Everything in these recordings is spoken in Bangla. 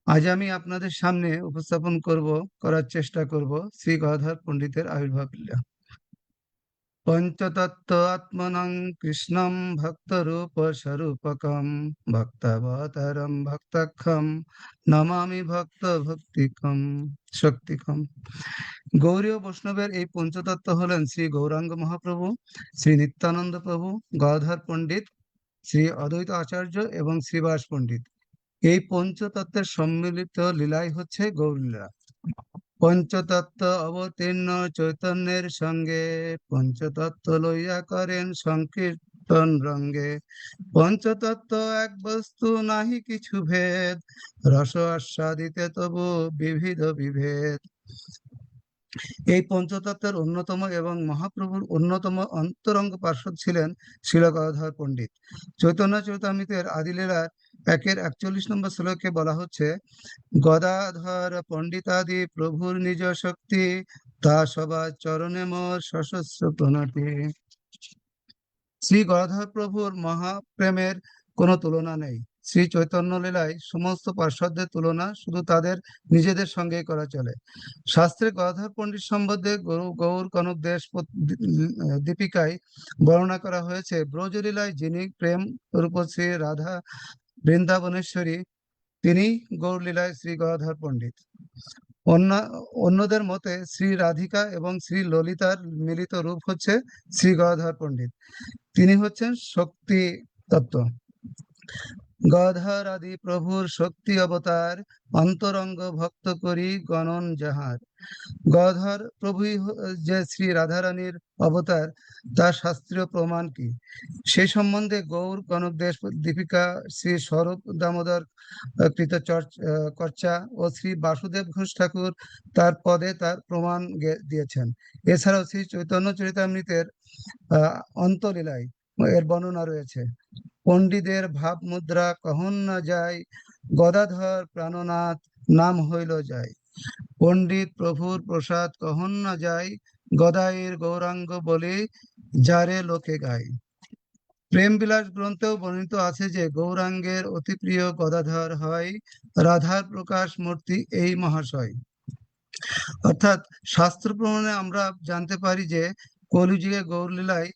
আজ আমি আপনাদের সামনে উপস্থাপন করার চেষ্টা করব শ্রী গদাধর পণ্ডিতের আবির্ভাব লীলা। পঞ্চতত্ত্ব আত্মনং কৃষ্ণম ভক্তরূপ স্বরূপকম ভক্তাবতারম ভক্তাক্ষম নমামি ভক্ত ভক্তিকম শক্তিকম। গৌরীয় বৈষ্ণবের এই পঞ্চতত্ত্ব হলেন শ্রী গৌরাঙ্গ মহাপ্রভু, শ্রী নিত্যানন্দ প্রভু, গদাধর পণ্ডিত, শ্রী অদ্বৈত আচার্য এবং শ্রীবাস পণ্ডিত। এই পঞ্চতত্ত্বের সম্মিলিত লীলাই হচ্ছে গৌরলীলা। পঞ্চতত্ত্ব অবতীর্ণ চৈতন্যের সঙ্গে পঞ্চতত্ত্ব লইয়া করেন সংকীর্তন রঙ্গে। পঞ্চতত্ত্ব এক বস্তু, নাহি কিছু ভেদ, রস আস্বাদিতে তবু বিবিধ বিভেদ। এই পঞ্চতত্ত্বের অন্যতম এবং মহাপ্রভুর অন্যতম অন্তরঙ্গ পার্ষদ ছিলেন শ্রীল গদাধর পণ্ডিত। চৈতন্য চরিতামৃতের আদিলীলার 41 নম্বর শ্লোকে বলা হচ্ছে, গদাধর পণ্ডিতাদি প্রভুর নিজ শক্তি, তা সবার চরণে মোর সশস্ত্র প্রণতি। শ্রী গদাধর প্রভুর মহাপ্রেমের কোনো তুলনা নেই। শ্রী চৈতন্য লীলায় সমস্ত পার্শ্বদের তুলনা শুধু তাদের নিজেদের সঙ্গেই করা চলে। শাস্ত্রে গদাধর পণ্ডিত সম্বন্ধে গৌর কনক দেশ দীপিকায় বর্ণনা করা হয়েছে, ব্রজলীলায় যিনি প্রেম রূপশ্রী রাধা বৃন্দাবনেশ্বরী, তিনি গৌরলীলায় শ্রী গদাধর পণ্ডিত। অন্য অন্যদের মতে শ্রী রাধিকা এবং শ্রী ললিতার মিলিত রূপ হচ্ছে শ্রী গদাধর পণ্ডিত। তিনি হচ্ছেন শক্তি তত্ত্ব। গদাধর আদি প্রভুর শক্তি অবতার, অন্তরঙ্গ ভক্ত করি গণন যাহার। গদাধর প্রভুই যে শ্রী রাধারানীর অবতার, তার শাস্ত্রীয় প্রমাণ কি, সেই সম্বন্ধে গৌর কনক দেশ দীপিকা শ্রী স্বরূপ দামোদর কৃত কর্চা ও শ্রী বাসুদেব ঘোষ ঠাকুর তার পদে তার প্রমাণ দিয়েছেন। এছাড়াও শ্রী চৈতন্য চরিতামৃতের অন্তলীলায় এর বর্ণনা রয়েছে। পণ্ডিতের ভাব মুদ্রা কহন না যায়, গদাধর প্রাণনাথ নাম হইল যায়। পণ্ডিত প্রভুর প্রসাদ কহন না যায়, গদাইয়ের গৌরাঙ্গ বলে যারে লোকে গায়। প্রেম বিলাস গ্রন্থেও বর্ণিত আছে যে গৌরাঙ্গের অতি প্রিয় গদাধর হয়, রাধার প্রকাশ মূর্তি এই মহাশয়। অর্থাৎ শাস্ত্র প্রমাণে আমরা জানতে পারি যে কলিযুগে গৌরলীলায়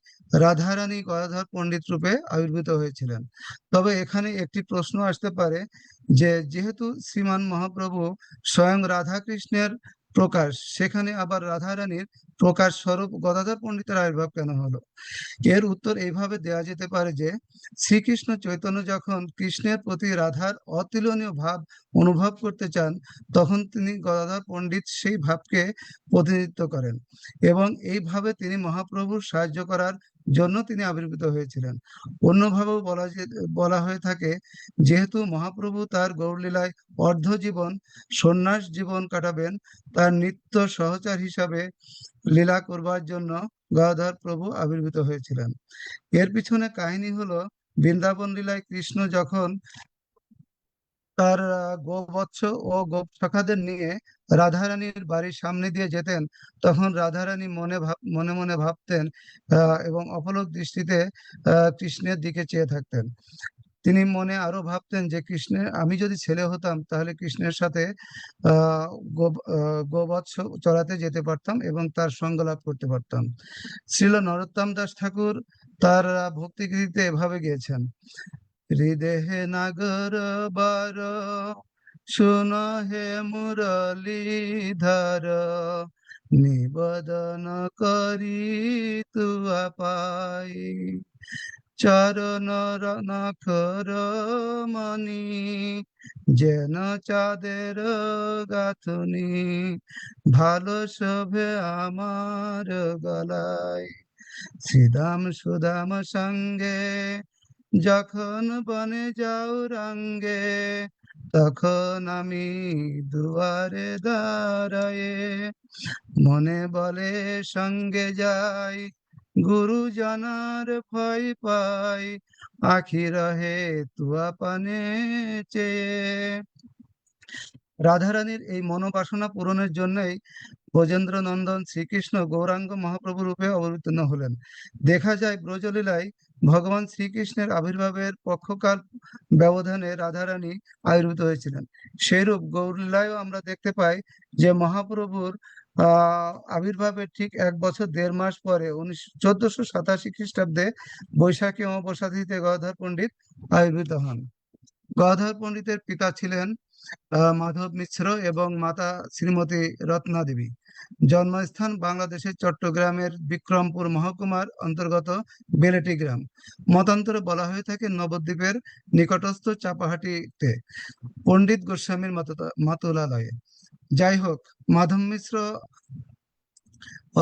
রাধারানী গদাধর পণ্ডিত রূপে আবির্ভূত হয়েছিলেন। তবে এখানে একটি প্রশ্ন আসতে পারে যে যেহেতু শ্রীমান মহাপ্রভু স্বয়ং রাধা কৃষ্ণের প্রকাশ, সেখানে আবার রাধারানীর প্রকাশ স্বরূপ গদাধর পণ্ডিতের আবির্ভাব কেন হলো? এর উত্তর এইভাবে দেওয়া যেতে পারে যে শ্রীকৃষ্ণ চৈতন্য যখন কৃষ্ণের প্রতি রাধার অতুলনীয় ভাব অনুভব করতে চান, তখন তিনি গদাধর পণ্ডিত সেই ভাবকে প্রতিনিধিত্ব করেন এবং এইভাবে তিনি মহাপ্রভুর সাহায্য করার জন্য তিনি আবির্ভূত হয়েছিলেন। অন্যভাবেও বলা হয়ে থাকে, যেহেতু মহাপ্রভু তার গৌরলীলায় অর্ধ জীবন সন্ন্যাস জীবন কাটাবেন, তার নিত্য সহচর হিসাবে লীলা করবার জন্য গদাধর প্রভু আবির্ভূত হয়েছিলেন। এর পিছনে কাহিনী হলো, বৃন্দাবন লীলায় কৃষ্ণ যখন তার গোবৎস ও গোপসখাদের নিয়ে রাধারানীর বাড়ির সামনে দিয়ে যেতেন, তখন রাধারানী মনে মনে ভাবতেন এবং অপলক দৃষ্টিতে কৃষ্ণের দিকে চেয়ে থাকতেন। তিনি মনে আরো ভাবতেন যে আমি যদি ছেলে হতাম তাহলে কৃষ্ণের সাথে আহ গোবৎস চড়াতে যেতে পারতাম এবং তার সঙ্গ লাভ করতে পারতাম। শ্রীল নরোত্তম দাস ঠাকুর তার ভক্তিগীতিতে এভাবে গেয়েছেন, হৃদয়ে নাগর বার শুন হে মুরলীধর, নিবেদন করি তুয়া পাই, চরণ নখর মণি যেন চাঁদের গাঁথুনি, ভালো শোভে আমার গলায়। শ্রীদাম সুদাম সঙ্গে যখন বনে যাও রঙ্গে, তখন আমি দুয়ারে দাঁড়ায়ে, মনে বলে সঙ্গে যাই, গুরুজনার ভয় পাই, আখি রহে তুয়া পানে চেয়ে। রাধারানীর এই মনোবাসনা পূরণের জন্যই ব্রজেন্দ্র নন্দন শ্রীকৃষ্ণ গৌরাঙ্গ মহাপ্রভু রূপে অবতীর্ণ হলেন। দেখা যায় ব্রজলীলায় ভগবান শ্রীকৃষ্ণের আবির্ভাবের পক্ষকাল ব্যবধানে রাধারানী আবির্ভূত হয়েছিলেন। সেইরূপ গৌরলীলায়ও আমরা দেখতে পাই যে মহাপ্রভুর আবির্ভাবের ঠিক 1 বছর 1.5 মাস পরে 1487 খ্রিস্টাব্দে বৈশাখী অমাবস্যা তিথিতে গদাধর পণ্ডিত আবির্ভূত হন। গদাধর পণ্ডিতের পিতা ছিলেন মাধব মিশ্র এবং মাতা শ্রীমতী রত্না দেবী। জন্মস্থান বাংলাদেশের চট্টগ্রামের বিক্রমপুর মহকুমার অন্তর্গত বেলেটি গ্রাম। মতান্তরে বলা হয়ে থাকে নবদ্বীপের নিকটস্থ চাপাহাটিতে পণ্ডিত গোস্বামীর মাতুলালয়ে। যাই হোক, মাধব মিশ্র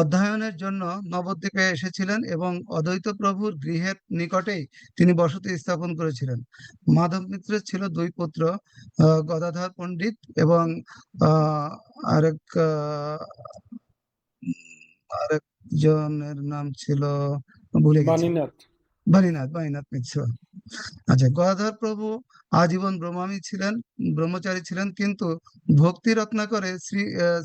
অধ্যয়নের জন্য নবদ্বীপে এসেছিলেন এবং অদ্বৈত প্রভুর গৃহের নিকটেই তিনি বসতি স্থাপন করেছিলেন। মাধব মিত্রের ছিল 2 পুত্র, গদাধর পণ্ডিত এবং আরেক আরেকজনের নাম ছিল, ভুলে গেছি, বাণীনাথ। বাণীনাথ মিশ্র। আচ্ছা, গদাধর প্রভু আজীবন ব্রহ্মচারী ছিলেন, কিন্তু ভক্তি রত্নাকরে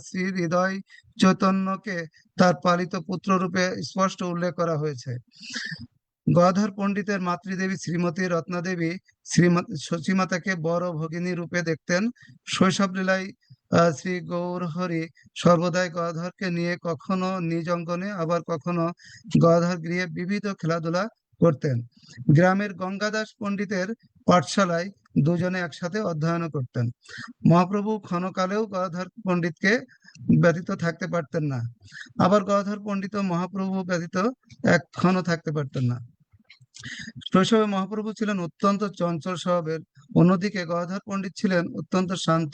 শ্রী হৃদয় চৈতন্যকে তার পালিত পুত্র রূপে স্পষ্ট উল্লেখ করা হয়েছে। গদাধর পণ্ডিতের মাতৃদেবী শ্রীমতী রত্নাদেবী সচিমাতাকে বড় ভগিনী রূপে দেখতেন। শৈশব লীলায় শ্রী গৌরহরি সর্বদাই গদাধরকে নিয়ে কখনো নিজ অঙ্গনে, আবার কখনো গদাধর গৃহে বিবিধ খেলাধুলা করতেন। গ্রামের গঙ্গাদাস পণ্ডিতের পাঠশালায় দুজনে একসাথে অধ্যয়ন করতেন। মহাপ্রভু ক্ষণকালেও গদাধর পণ্ডিতকে ব্যতীত থাকতে পারতেন না, আবার গদাধর পণ্ডিত মহাপ্রভু ব্যতীত একক্ষণও থাকতে পারতেন না। শৈশবে মহাপ্রভু ছিলেন অত্যন্ত চঞ্চল স্বভাবের, অন্যদিকে গদাধর পণ্ডিত ছিলেন অত্যন্ত শান্ত,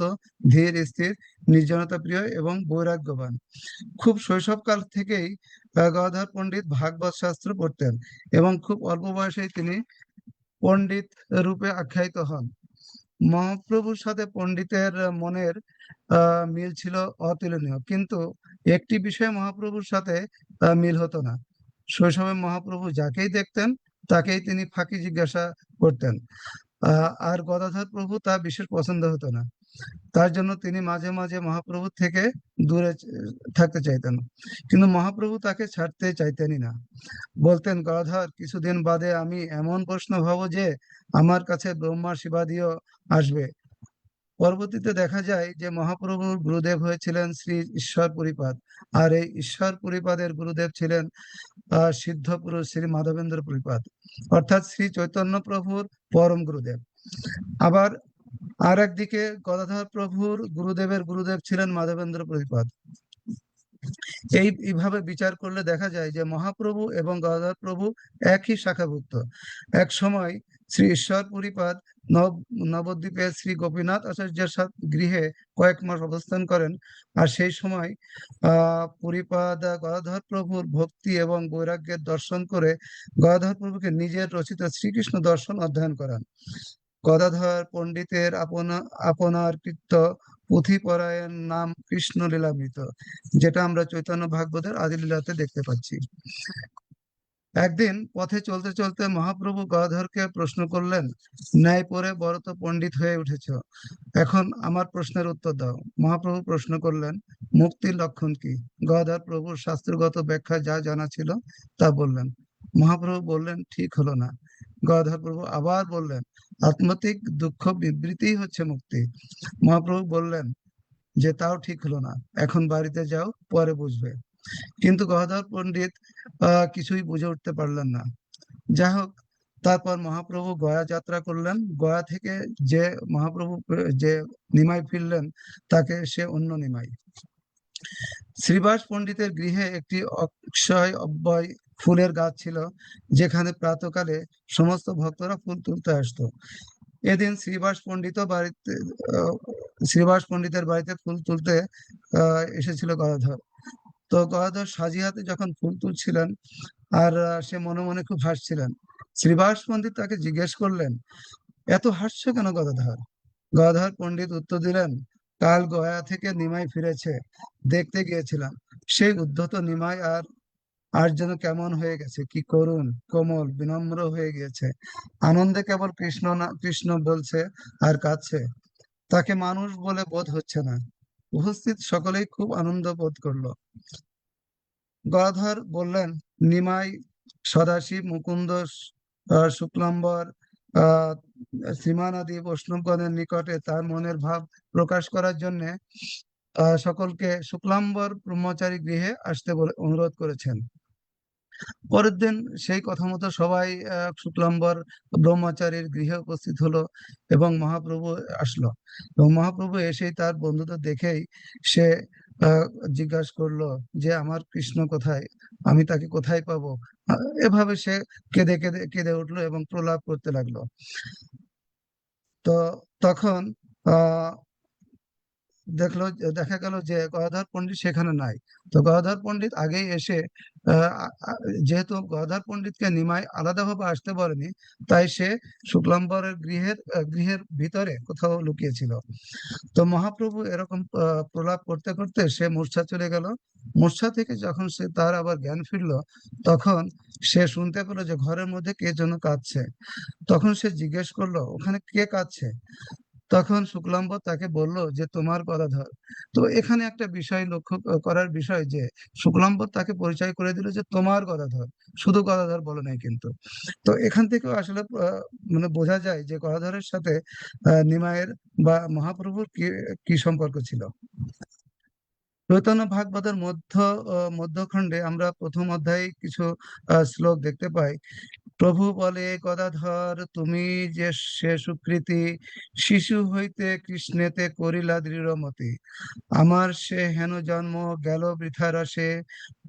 ধীর স্থির, নির্জনতা প্রিয় এবং বৈরাগ্যবান। খুব শৈশবকাল থেকেই গদাধর পণ্ডিত ভাগবত শাস্ত্র পড়তেন এবং খুব অল্প বয়সেই তিনি পণ্ডিত রূপে আখ্যায়িত হন। মহাপ্রভুর সাথে পণ্ডিতের মনের মিল ছিল অতুলনীয়, কিন্তু একটি বিষয়ে মহাপ্রভুর সাথে মিল হতো না। শৈশবে মহাপ্রভু যাকেই দেখতেন তাকেই তিনি ফাঁকি জিজ্ঞাসা করতেন, আর গদাধর প্রভু তা বিশেষ পছন্দ হতো না। তার জন্য তিনি মাঝে মাঝে মহাপ্রভু থেকে দূরে থাকতে চাইতেন, কিন্তু মহাপ্রভু তাকে ছাড়তে চাইতেনই না। বলতেন, গদাধর, কিছুদিন বাদে আমি এমন প্রশ্ন ভাবো যে আমার কাছে ব্রহ্মা শিবাদিও আসবে। পরবর্তীতে দেখা যায় যে মহাপ্রভুর গুরুদেব হয়েছিলেন শ্রী ঈশ্বর পুরীপাদ, আর এই ঈশ্বর পুরীপাদের গুরুদেব ছিলেন সিদ্ধ পুরুষ শ্রী মাধবেন্দ্র পুরীপাদ, অর্থাৎ শ্রী চৈতন্য প্রভুর পরম গুরুদেব। আবার আর একদিকে গদাধর প্রভুর গুরুদেবের গুরুদেব ছিলেন মাধবেন্দ্র পুরীপাদ। এইভাবে বিচার করলে দেখা যায় যে মহাপ্রভু এবং গদাধর প্রভু একই শাখাভুক্ত। এক সময় শ্রী ঈশ্বর পুরীপাদ নবদ্বীপে শ্রী গোপীনাথ আচার্যের গৃহে কয়েক মাস অবস্থান করেন, আর সেই সময় পুরীপাদ গদাধর প্রভুর ভক্তি এবং বৈরাগ্যের দর্শন করে গদাধর প্রভুকে নিজের রচিত শ্রীকৃষ্ণ দর্শন অধ্যয়ন করান। গদাধর পণ্ডিতের আপনার কৃত্য পুঁথিপরায়ণ নাম কৃষ্ণ লীলামৃত, যেটা আমরা চৈতন্য ভাগবতের আদি লীলাতে দেখতে পাচ্ছি। একদিন পথে চলতে চলতে মহাপ্রভু গদাধরকে প্রশ্ন করলেন, ন্যায় পড়ে বড় তো পণ্ডিত হয়ে উঠেছ, এখন আমার প্রশ্নের উত্তর দাও। মহাপ্রভু প্রশ্ন করলেন, মুক্তির লক্ষণ কি? গদাধর প্রভুর শাস্ত্রগত ব্যাখ্যা যা জানা ছিল তা বললেন। মহাপ্রভু বললেন, ঠিক হলো না। গদাধর প্রভু আবার বললেন, আত্মতিক দুঃখ বিবৃতি হচ্ছে মুক্তি। মহাপ্রভু বললেন যে তাও ঠিক হলো না, এখন বাড়িতে যাও, পরে বুঝবে। কিন্তু গদাধর পণ্ডিত কিছুই বুঝে উঠতে পারলেন না। যাই হোক, তারপর মহাপ্রভু গয়া যাত্রা করলেন। গয়া থেকে যে মহাপ্রভু যে নিমাই ফিরলেন তাকে সে অন্য নিমাই। শ্রীবাস পণ্ডিতের গৃহে একটি অক্ষয় অব্যয় ফুলের গাছ ছিল, যেখানে প্রাতকালে সমস্ত ভক্তরা ফুল তুলতে আসতো। এদিন শ্রীবাস পণ্ডিতের বাড়িতে ফুল তুলতে এসেছিল গদাধর। তো গদাধর সাজি হাতে যখন ফুল তুলছিলেন, আর সে মনে মনে খুব হাসছিলেন। শ্রীবাস পণ্ডিত তাকে জিজ্ঞেস করলেন, এত হাসছো কেন গদাধর? গদাধর পণ্ডিত উত্তর দিলেন, কাল গয়া থেকে নিমাই ফিরেছে, দেখতে গিয়েছিলাম। সেই উদ্ধত নিমাই আর আর যেন কেমন হয়ে গেছে, কি করুণ, কোমল, বিনম্র হয়ে গিয়েছে। আনন্দে কেবল কৃষ্ণ বলছে আর কাঁদছে। তাকে মানুষ বলে বোধ হচ্ছে না। উপস্থিত সকলেই খুব আনন্দ বোধ করলো। গদাধর বললেন, নিমাই সদাশিব মুকুন্দ শুক্লাম্বর আহ শ্রীমানাদি বৈষ্ণবগণের নিকটে তার মনের ভাব প্রকাশ করার জন্য সকলকে শুক্লাম্বর ব্রহ্মচারী গৃহে আসতে বলে অনুরোধ করেছেন। পরের দিন সেই কথা মতো সবাই শুক্লাম্বর ব্রহ্মচারীর গৃহে উপস্থিত হলো এবং মহাপ্রভু আসলো। এবং মহাপ্রভু এসেই তার বন্ধুদের দেখেই সে আহ, জিজ্ঞাসা করলো যে আমার কৃষ্ণ কোথায়, আমি তাকে কোথায় পাবো। এভাবে সে কেঁদে কেঁদে কেঁদে উঠলো এবং প্রলাপ করতে লাগলো। তো তখন আহ দেখা গেল যে গদাধর পণ্ডিত সেখানে নাই। তো গদাধর পণ্ডিত আগেই এসে আহ, যেহেতু গদাধর পণ্ডিতকে নিমাই আলাদাভাবে আসতে বলেনি, তাই সে শুক্লাম্বরের গৃহের ভিতরে কোথাও লুকিয়েছিল। তো মহাপ্রভু এরকম প্রলাপ করতে করতে সে মূর্ছা চলে গেল। মূর্ছা থেকে যখন সে তার আবার জ্ঞান ফিরলো, তখন সে শুনতে পেলো যে ঘরের মধ্যে কে যেন কাঁদছে। তখন সে জিজ্ঞেস করলো ওখানে কে কাঁদছে। তখন শুক্লাম্বর তাকে বলল যে তোমার গদাধর। তো এখানে একটা বিষয় লক্ষ্য করার বিষয় যে শুক্লাম্বর তাকে পরিচয় করে দিল যে তোমার গদাধর, শুধু গদাধর বলে নাই কিন্তু। তো এখান থেকেও আসলে মানে বোঝা যায় যে গদাধরের সাথে নিমাইয়ের বা মহাপ্রভুর কি কি সম্পর্ক ছিল। চৈতন্য ভাগবতের মধ্যখণ্ডে আমরা প্রথম অধ্যায়ে কিছু শ্লোক দেখতে পাই। প্রভু বলে গদাধর তুমি যে সে সুকৃতি, শিশু হইতে কৃষ্ণেতে করিলা দৃঢ়মতি। আমার সে হেন জন্ম গেল বৃথা রসে,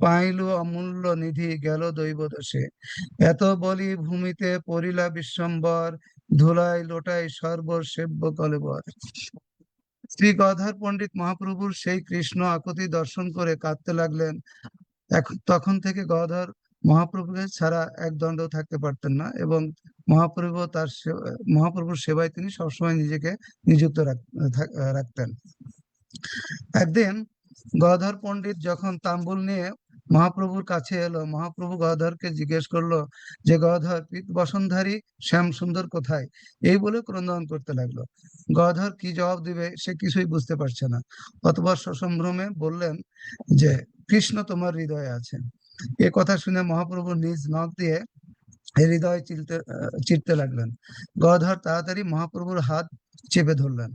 পাইল অমূল্য নিধি গেল দৈব দোষে। এত বলি ভূমিতে পড়িলা বিশ্বম্বর, ধুলাই লোটাই সর্বসেব্য কলেবর। শ্রী গদাধর পণ্ডিত মহাপ্রভুর সেই কৃষ্ণ আকুতি দর্শন করে কাঁদতে লাগলেন। এখন তখন থেকে গদাধর মহাপ্রভুকে ছাড়া এক দণ্ডও থাকতে পারতেন না, এবং মহাপ্রভুর সেবায় তিনি সবসময় নিজেকে নিযুক্ত রাখতেন। একদিন গদাধর পণ্ডিত যখন তাম্বুল নিয়ে মহাপ্রভুর কাছে এলো, মহাপ্রভু গদাধরকে জিজ্ঞেস করলো যে গদাধর পীত বসনধারী শ্যাম সুন্দর কোথায়, এই বলে ক্রন্দন করতে লাগলো। গদাধর কি জবাব দিবে সে কিছুই বুঝতে পারছে না। অতঃপর সসম্ভ্রমে বললেন যে কৃষ্ণ তোমার হৃদয়ে আছেন। এ কথা শুনে মহাপ্রভু নিজ নখ দিয়ে হৃদয় চিরতে লাগলেন। গদাধর তাড়াতাড়ি মহাপ্রভুর হাত চেপে ধরলেন।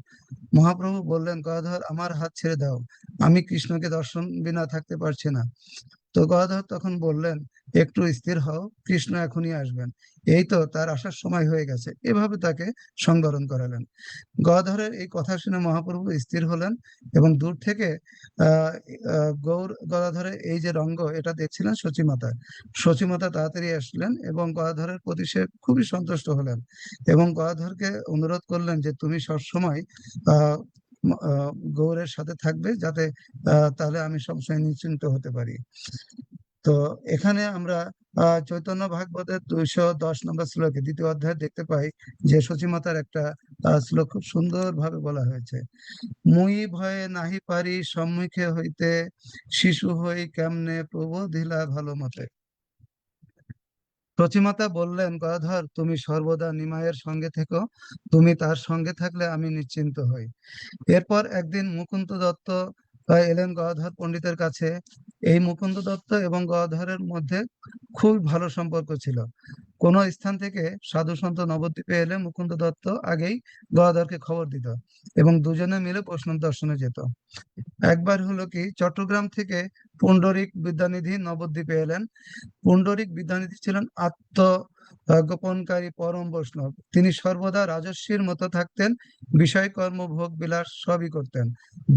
মহাপ্রভু বললেন গদাধর আমার হাত ছেড়ে দাও, আমি কৃষ্ণকে দর্শন বিনা থাকতে পারছি না। তো গদাধর তখন বললেন একটু স্থির হও, কৃষ্ণ এখনই আসবেন, এই তো তার আসার সময় হয়ে গেছে। এভাবে তাকে সংবরণ করালেন। গদাধরের এই কথা শুনে মহাপ্রভু স্থির হলেন এবং দূর থেকে আহ গৌর গদাধরের এই যে রঙ্গ এটা দেখছিলেন সচিমাতা। সচিমাতা তাড়াতাড়ি আসলেন এবং গদাধরের প্রতি সে খুবই সন্তুষ্ট হলেন এবং গদাধরকে অনুরোধ করলেন যে তুমি সবসময় আহ গৌরের সাথে থাকবে, যাতে তাহলে আমি সবসময় নিশ্চিন্ত হতে পারি। তো এখানে আমরা চৈতন্য ভাগবতের 210 নম্বর শ্লোকে দ্বিতীয় অধ্যায় দেখতে পাই যে সচিমাতার একটা শ্লোক খুব সুন্দর ভাবে বলা হয়েছে। মুই ভয়ে নাহি পারি সম্মুখে হইতে, শিশু হই কেমনে প্রবোধিলা ভালো মতে। সচিমাতা বললেন গদাধর তুমি সর্বদা নিমাইয়ের সঙ্গে থেকো, তুমি তার সঙ্গে থাকলে আমি নিশ্চিন্ত হই। এরপর একদিন মুকুন্দ দত্ত এলেন গদাধর পণ্ডিতের কাছে। এই মুকুন্দ দত্ত এবং গদাধরের মধ্যে খুব ভালো সম্পর্ক ছিল। কোন স্থান থেকে সাধু সন্ত নবদ্বীপে এলে মুকুন্দ দত্ত আগেই গদাধরকে খবর দিত এবং দুজনে মিলে বৈষ্ণব দর্শনে যেত। একবার হলো কি চট্টগ্রাম থেকে পুণ্ডরিক বিদ্যানিধি নবদ্বীপে এলেন। পুণ্ডরিক বিদ্যানিধি ছিলেন গোপনকারী পরম বৈষ্ণব। তিনি সর্বদা রাজস্বীর মতো থাকতেন, বিষয় কর্ম ভোগ বিলাস সবই করতেন।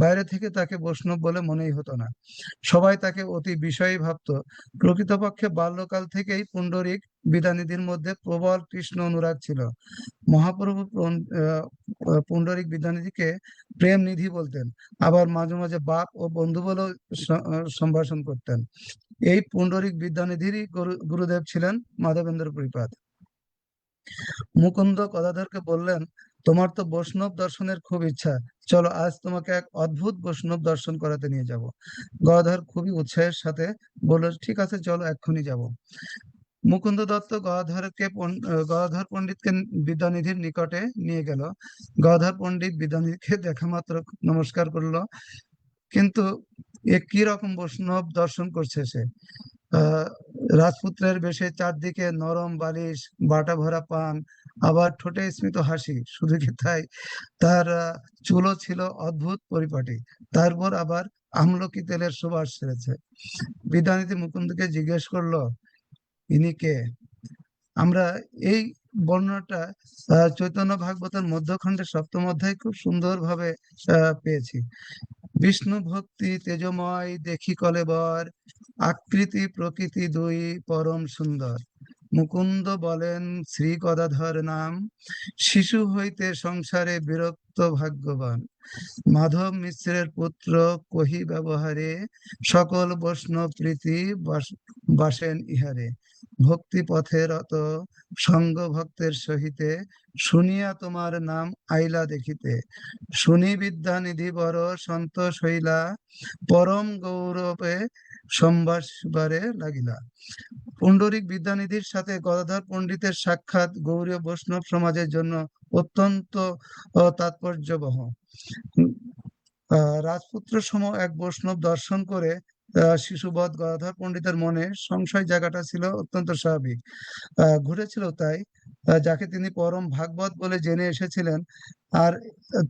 বাইরে থেকে তাকে বৈষ্ণব বলে মনেই হতো না, সবাই তাকে অতি বিষয়ী ভাবত। প্রকৃতপক্ষে বাল্যকাল থেকেই পুণ্ডরিক বিদ্যানিধির মধ্যে প্রবল কৃষ্ণ অনুরাগ ছিল। মহাপ্রভু পুণ্ডরিক বিদ্যানিধিকে প্রেম নিধি বলতেন, আবার মাঝে মাঝে বাপ ও বন্ধু বলেও সম্ভাষণ করতেন। এই পুণ্ডরিক বিদ্যানিধিরই গুরুদেব ছিলেন মাধবেন্দ্র পরিপাদ। মুকুন্দ গদাধরকে বললেন তোমার তো বৈষ্ণব দর্শনের খুব ইচ্ছা, চলো আজ তোমাকে এক অদ্ভুত বৈষ্ণব দর্শন করাতে নিয়ে যাব। গদাধর খুবই উৎসাহের সাথে বলল ঠিক আছে চলো এক্ষুনি যাব। মুকুন্দ দত্ত গদাধর পণ্ডিতকে বিদ্যানিধির নিকটে নিয়ে গেল। গদাধর পণ্ডিত বিদ্যানিধিকে দেখা মাত্র নমস্কার করলো, কিন্তু এ কি রকম বৈষ্ণব দর্শন করছে সে। আহ রাজপুত্রের বেশে চারদিকে নরম বালিশ, বাটা ভরা পান আবার ঠোঁটে স্মিত হাসি, শুধু কি তাই, তার চুলও ছিল অদ্ভুত পরিপাটি, তারপর আবার আমলকি তেলের সুবাস ছেড়েছে। বিদ্যানিধি মুকুন্দকে জিজ্ঞেস করলো, ইনি কে? আমরা এই বর্ণনাটা চৈতন্য ভাগবতের মধ্যখণ্ডে সপ্তম অধ্যায় খুব সুন্দরভাবে পেয়েছি। বিষ্ণু ভক্তি তেজময় দেখি কলেবর, আকৃতি প্রকৃতি দুই পরম সুন্দর। মুকুন্দ বলেন শ্রী গদাধর নাম, শিশু হইতে সংসারে বিরক্ত ভাগ্যবান। মাধব মিশ্রের পুত্র কহি ব্যবহারে, সকল বৈষ্ণব প্রীতি বাসেন ইহারে। ভক্তি পথে রত সঙ্গ ভক্তের সহিতে, শুনিয়া তোমার নাম আইলা দেখিতে। শুনি বিদ্যা নিধি বর সন্তোষ হইলা, পরম গৌরবে সম্ভাষবারে লাগিলা। পুণ্ডরিক বিদ্যানিধির সাথে গদাধর পণ্ডিতের সাক্ষাৎ গৌড়ীয় বৈষ্ণব সমাজের জন্য অত্যন্ত তাৎপর্যবহ। রাজপুত্র সম এক বৈষ্ণব দর্শন করে শিশুবৎ গদাধর পণ্ডিতের মনে সংশয় জায়গাটা ছিল অত্যন্ত স্বাভাবিক, ঘটেছিল তাই। যাকে তিনি পরম ভাগবত বলে জেনে এসেছিলেন, আর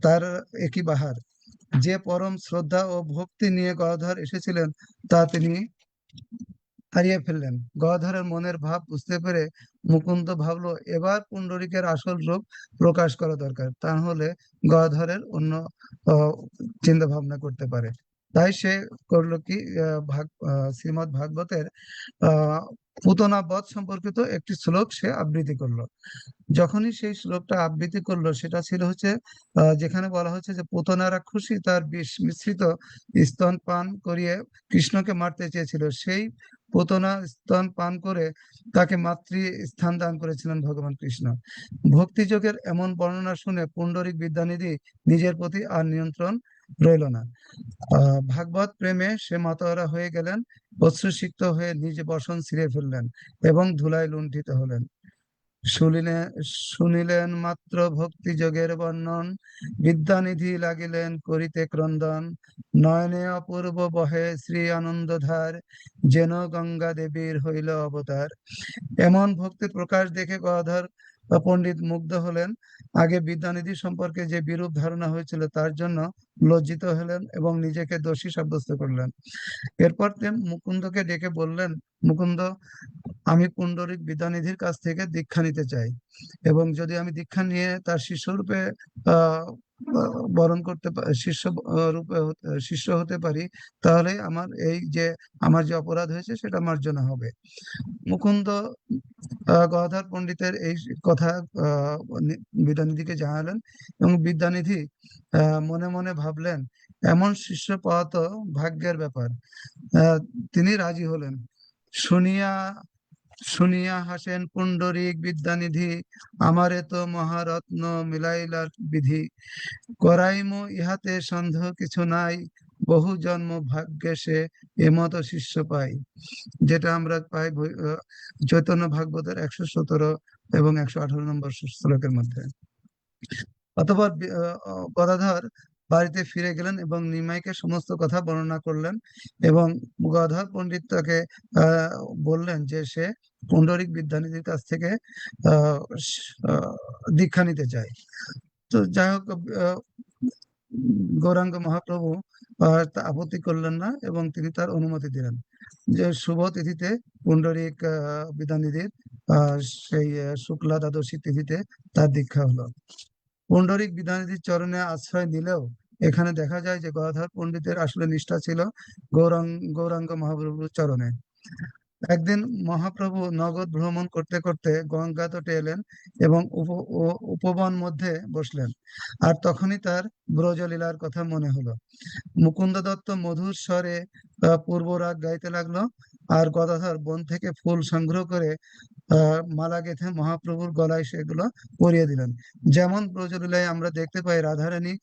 তার একই বাহার। যে পরম শ্রদ্ধা ও ভক্তি নিয়ে গদাধর এসেছিলেন তা তিনি হারিয়ে ফেললেন। গদাধরের মনের ভাব বুঝতে পেরে মুকুন্দ ভাবলো, এবার পুণ্ডরীকের আসল রূপ প্রকাশ করা দরকার, তা হলে গদাধরের অন্য চিন্তা ভাবনা করতে পারে। তাই সে করলো কি, শ্রীমৎ ভাগবতের পুতনা বধ সম্পর্কিত একটি শ্লোক সে আবৃত্তি করলো। যখনই সেই শ্লোকটা আবৃত্তি করলো, সেটা ছিল হচ্ছে যেখানে বলা হচ্ছে যে পুতনারা খুশি তার বিষ মিশ্রিত স্তন পান করিয়ে কৃষ্ণকে মারতে চেয়েছিল, সেই পুতনা স্তন পান করে তাকে মাতৃ স্থান দান করেছিলেন ভগবান কৃষ্ণ। ভক্তিযোগের এমন বর্ণনা শুনে পুণ্ডরিক বিদ্যানিধি নিজের প্রতি আর নিয়ন্ত্রণ রইল না। ভাগবত প্রেমে সে মাতোয়ারা হয়ে গেলেন, অশ্রুসিক্ত হয়ে নিজ বসন ছিঁড়ে ফেললেন এবং ধুলায় লুণ্ঠিত হলেন। শুনিলেন মাত্র ভক্তি যোগের বর্ণন, বিদ্যানিধি লাগিলেন করিতে ক্রন্দন। নয়নে অপূর্ব বহে শ্রী আনন্দধার, যেন গঙ্গা দেবীর হইল অবতার। এমন ভক্তির প্রকাশ দেখে গদাধর পণ্ডিত মুগ্ধ হলেন। আগে বিদ্যানিধি সম্পর্কে যে বিরূপ ধারণা হয়েছিল তার জন্য লজ্জিত হলেন এবং নিজেকে দোষী সাব্যস্ত করলেন। এরপর তিনি মুকুন্দকে ডেকে বললেন, মুকুন্দ, আমি পুণ্ডরিক বিদ্যানিধির কাছ থেকে দীক্ষা নিতে চাই, এবং যদি আমি দীক্ষা নিয়ে তার শিষ্যরূপে আহ বরণ করতে শিষ্য রূপে শিষ্য হতে পারি, তাহলে আমার যে অপরাধ হয়েছে সেটা মার্জনা হবে। মুকুন্দ গদাধর পণ্ডিতের এই কথা বিদ্যানিধিকে জানালেন, এবং বিদ্যানিধি মনে মনে ভাবলেন, এমন শিষ্য পাওয়া তো ভাগ্যের ব্যাপার। তিনি রাজি হলেন। শুনিয়া শুনিয়া হাসেন পুণ্ডরিক বিদ্যানিধি, আমারে তো মহারত্ন মিলাইলার বিধি। করাইমু ইহাতে সন্দেহ কিছু নাই, বহু জন্ম ভাগ্যে সে এমত শিষ্য পাই। যেটা আমরা পাই চৈতন্য ভাগবতের 117 এবং 118 নম্বর শ্লোকের মধ্যে। অতঃপর গদাধর বাড়িতে ফিরে গেলেন এবং নিমাইকে সমস্ত কথা বর্ণনা করলেন, এবং গদাধর পণ্ডিত তাকে বললেন যে সে পুণ্ডরিক বিদ্যানিধির কাছ থেকে আহ, দীক্ষা নিতে চায়। তো যাই হোক, গৌরাঙ্গ মহাপ্রভু তা আপত্তি করলেন না এবং তিনি তার অনুমতি দিলেন। যে শুভ তিথিতে পুণ্ডরিক বিদ্যানিধির সেই শুক্লা দ্বাদশী তিথিতে তার দীক্ষা হলো। পুণ্ডরিক বিদ্যানিধির চরণে আশ্রয় নিলেও এখানে দেখা যায় যে গদাধর পণ্ডিতের আসলে নিষ্ঠা ছিল গৌরাঙ্গ মহাপ্রভুর চরণে। একদিন মহাপ্রভু নগর ভ্রমণ করতে করতে গঙ্গা তটে এলেন এবং উপবন মধ্যে বসলেন। আর তখনই তার ব্রজলীলার কথা মনে হলো। মুকুন্দ দত্ত মধুর স্বরে পূর্বরাগ গাইতে লাগলো, আর গদাধর বন থেকে ফুল সংগ্রহ করে মালা গেঁথে মহাপ্রভুর গলায় সেগুলো পরিয়ে দিলেন। যেমন ব্রজলীলায় আমরা দেখতে পাই রাধারানী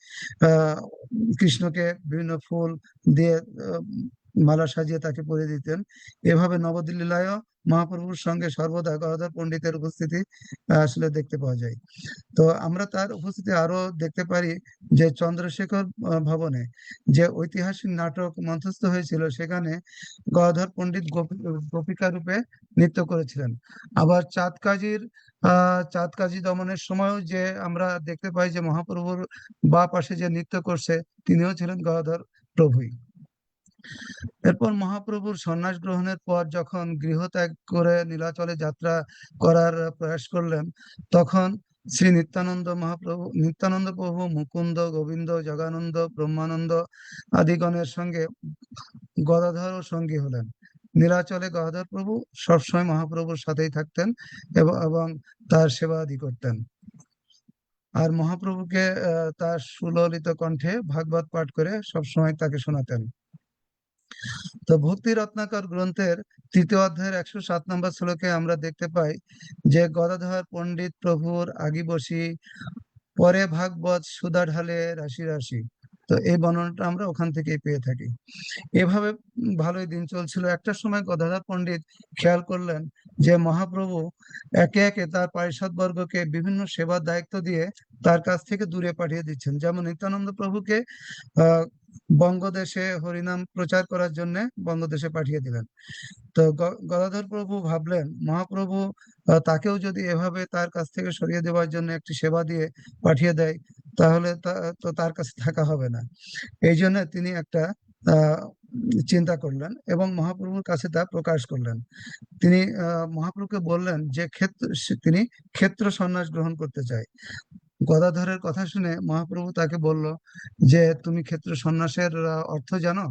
কৃষ্ণকে বিভিন্ন ফুল দিয়ে মালা সাজিয়ে তাকে পরিয়ে দিতেন। এভাবে নবদিল্লীলায়ও মহাপ্রভুর সঙ্গে সর্বদা গদাধর পণ্ডিতের উপস্থিতি আসলে দেখতে পাওয়া যায়। তো আমরা তার উপস্থিতি আরো দেখতে পারি যে চন্দ্রশেখর ভবনে যে ঐতিহাসিক নাটক মঞ্চস্থ হয়েছিল, সেখানে গদাধর পণ্ডিত গোপিকা রূপে নৃত্য করেছিলেন। আবার চাঁদ কাজী দমনের সময়ও যে আমরা দেখতে পাই যে মহাপ্রভুর বা পাশে যে নৃত্য করছে, তিনিও ছিলেন গদাধর প্রভুই। এরপর মহাপ্রভুর সন্ন্যাস গ্রহণের পর যখন গৃহত্যাগ করে নীলাচলে যাত্রা করার প্রয়াস করলেন, তখন শ্রী নিত্যানন্দ প্রভু, মুকুন্দ, গোবিন্দ, জগানন্দ, ব্রহ্মানন্দ আদিগণের সঙ্গে গদাধর ও সঙ্গী হলেন। নীলাচলে গদাধর প্রভু সবসময় মহাপ্রভুর সাথেই থাকতেন এবং তার সেবা আদি করতেন। আর মহাপ্রভুকে তার সুললিত কণ্ঠে ভাগবত পাঠ করে সবসময় তাকে শোনাতেন। তো ভক্তি রত্নাকর গ্রন্থের ৩য় অধ্যায়ের ১০৭ নম্বর শ্লোকে আমরা দেখতে পাই যে গদাধর পণ্ডিত প্রভুর আগি বসি, পরে ভাগবত সুধা ঢালে রাশি রাশি। তো এই বর্ণনাটা আমরা ওখান থেকেই পেয়ে থাকি। এভাবে ভালোই দিন চলছিল। একটা সময় গদাধর পণ্ডিত খেয়াল করলেন যে মহাপ্রভু একে একে তার পারিষদ বর্গকে বিভিন্ন সেবার দায়িত্ব দিয়ে তার কাছ থেকে দূরে পাঠিয়ে দিচ্ছেন। যেমন নিত্যানন্দ প্রভুকে আহ বঙ্গদেশে হরিনাম প্রচার করার জন্য বঙ্গদেশে পাঠিয়ে দিলেন। তো গদাধর প্রভু ভাবলেন মহাপ্রভু তাকেও যদি এভাবে তার কাছ থেকে সরিয়ে দেওয়ার জন্য একটি সেবা দিয়ে পাঠিয়ে দেয়, তাহলে তো তার কাছে থাকা হবে না। এই জন্য তিনি একটা আহ চিন্তা করলেন এবং মহাপ্রভুর কাছে তা প্রকাশ করলেন। তিনি মহাপ্রভুকে বললেন যে তিনি ক্ষেত্র সন্ন্যাস গ্রহণ করতে চায়। গদাধরের কথা শুনে মহাপ্রভু তাকে বলল যে তুমি ক্ষেত্র সন্ন্যাসের অর্থ জানো?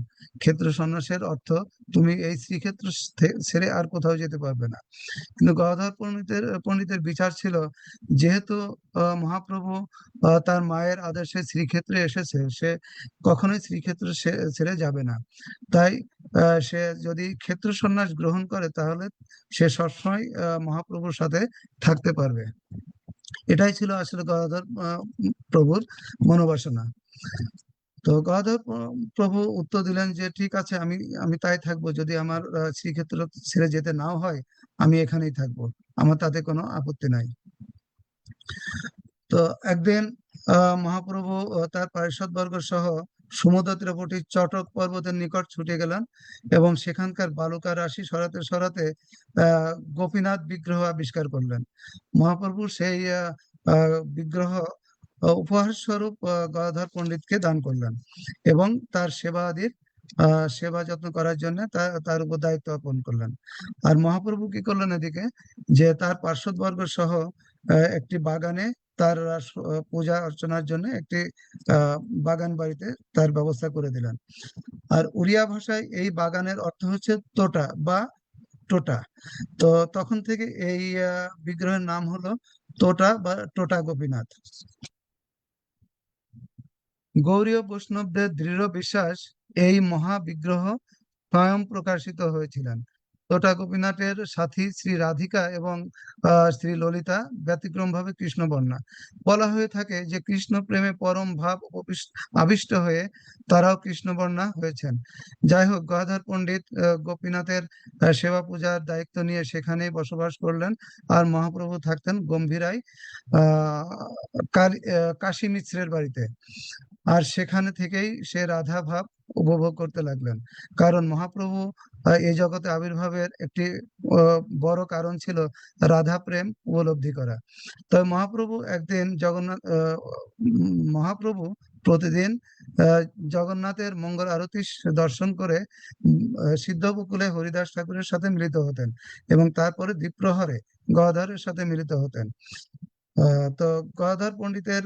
ক্ষেত্র সন্ন্যাসের অর্থ তুমি এই শ্রীক্ষেত্র ছেড়ে আর কোথাও যেতে পারবে না। কিন্তু গদাধর পণ্ডিতের বিচার ছিল, যেহেতু মহাপ্রভু তার মায়ের আদেশে শ্রীক্ষেত্রে এসেছে, সে কখনোই শ্রীক্ষেত্র ছেড়ে যাবে না। তাই সে যদি ক্ষেত্র সন্ন্যাস গ্রহণ করে, তাহলে সে সবসময় মহাপ্রভুর সাথে থাকতে পারবে। এটাই ছিল আসলে গদাধর প্রভুর মনোবাসনা। তো গদাধর প্রভু উত্তর দিলেন যে ঠিক আছে, আমি আমি তাই থাকবো। যদি আমার শ্রীক্ষেত্র ছেড়ে যেতে নাও হয়, আমি এখানেই থাকবো, আমার তাতে কোনো আপত্তি নাই। তো একদিন মহাপ্রভু তার পারিষদ বর্গ সহ সমুদ্র তীরবর্তী চটক পর্বতের নিকট ছুটে গেলেন এবং সেখানকার বালুকা রাশি সরাতে সরাতে গোপীনাথ বিগ্রহ আবিষ্কার করলেন। মহাপ্রভু সেই বিগ্রহ উপহার স্বরূপ গদাধর পণ্ডিতকে দান করলেন এবং তার সেবা যত্ন করার জন্য তার উপর দায়িত্ব অর্পণ করলেন। আর মহাপ্রভু কি করলেন এদিকে, যে তার পার্শ্বদবর্গ সহ একটি বাগানে তার পূজা অর্চনার জন্য একটি আহ বাগান বাড়িতে তার ব্যবস্থা করে দিলেন। আর উড়িয়া ভাষায় এই বাগানের অর্থ হচ্ছে তোটা বা টোটা। তো তখন থেকে এই বিগ্রহের নাম হলো তোটা বা টোটা গোপীনাথ। গৌড়ীয় বৈষ্ণবদের দৃঢ় বিশ্বাস, এই মহাবিগ্রহ স্বয়ং প্রকাশিত হয়েছিলেন। তোটা গোপীনাথের সাথী শ্রী রাধিকা এবং শ্রী ললিতা ব্যতিক্রমভাবে কৃষ্ণবর্ণা। বলা হয়ে থাকে যে কৃষ্ণ প্রেমে পরম ভাব আবিষ্ট হয়ে তারাও কৃষ্ণবর্ণা হয়েছেন। যাই হোক, গদাধর পণ্ডিত গোপীনাথের সেবা পূজার দায়িত্ব নিয়ে সেখানেই বসবাস করলেন। আর মহাপ্রভু থাকতেন গম্ভীরায় কাশী মিশ্রের বাড়িতে। আর সেখানে থেকেই সে রাধা ভাব উপভোগ করতে লাগলেন। কারণ মহাপ্রভু এই জগতে আবির্ভাবের একটি বড় কারণ ছিল রাধা প্রেম উপলব্ধি করা। তবে মহাপ্রভু প্রতিদিন জগন্নাথের মঙ্গল আরতি দর্শন করে সিদ্ধবকুলে হরিদাস ঠাকুরের সাথে মিলিত হতেন এবং তারপরে দ্বিপ্রহরে গদাধরের সাথে মিলিত হতেন। তো গদাধর পণ্ডিতের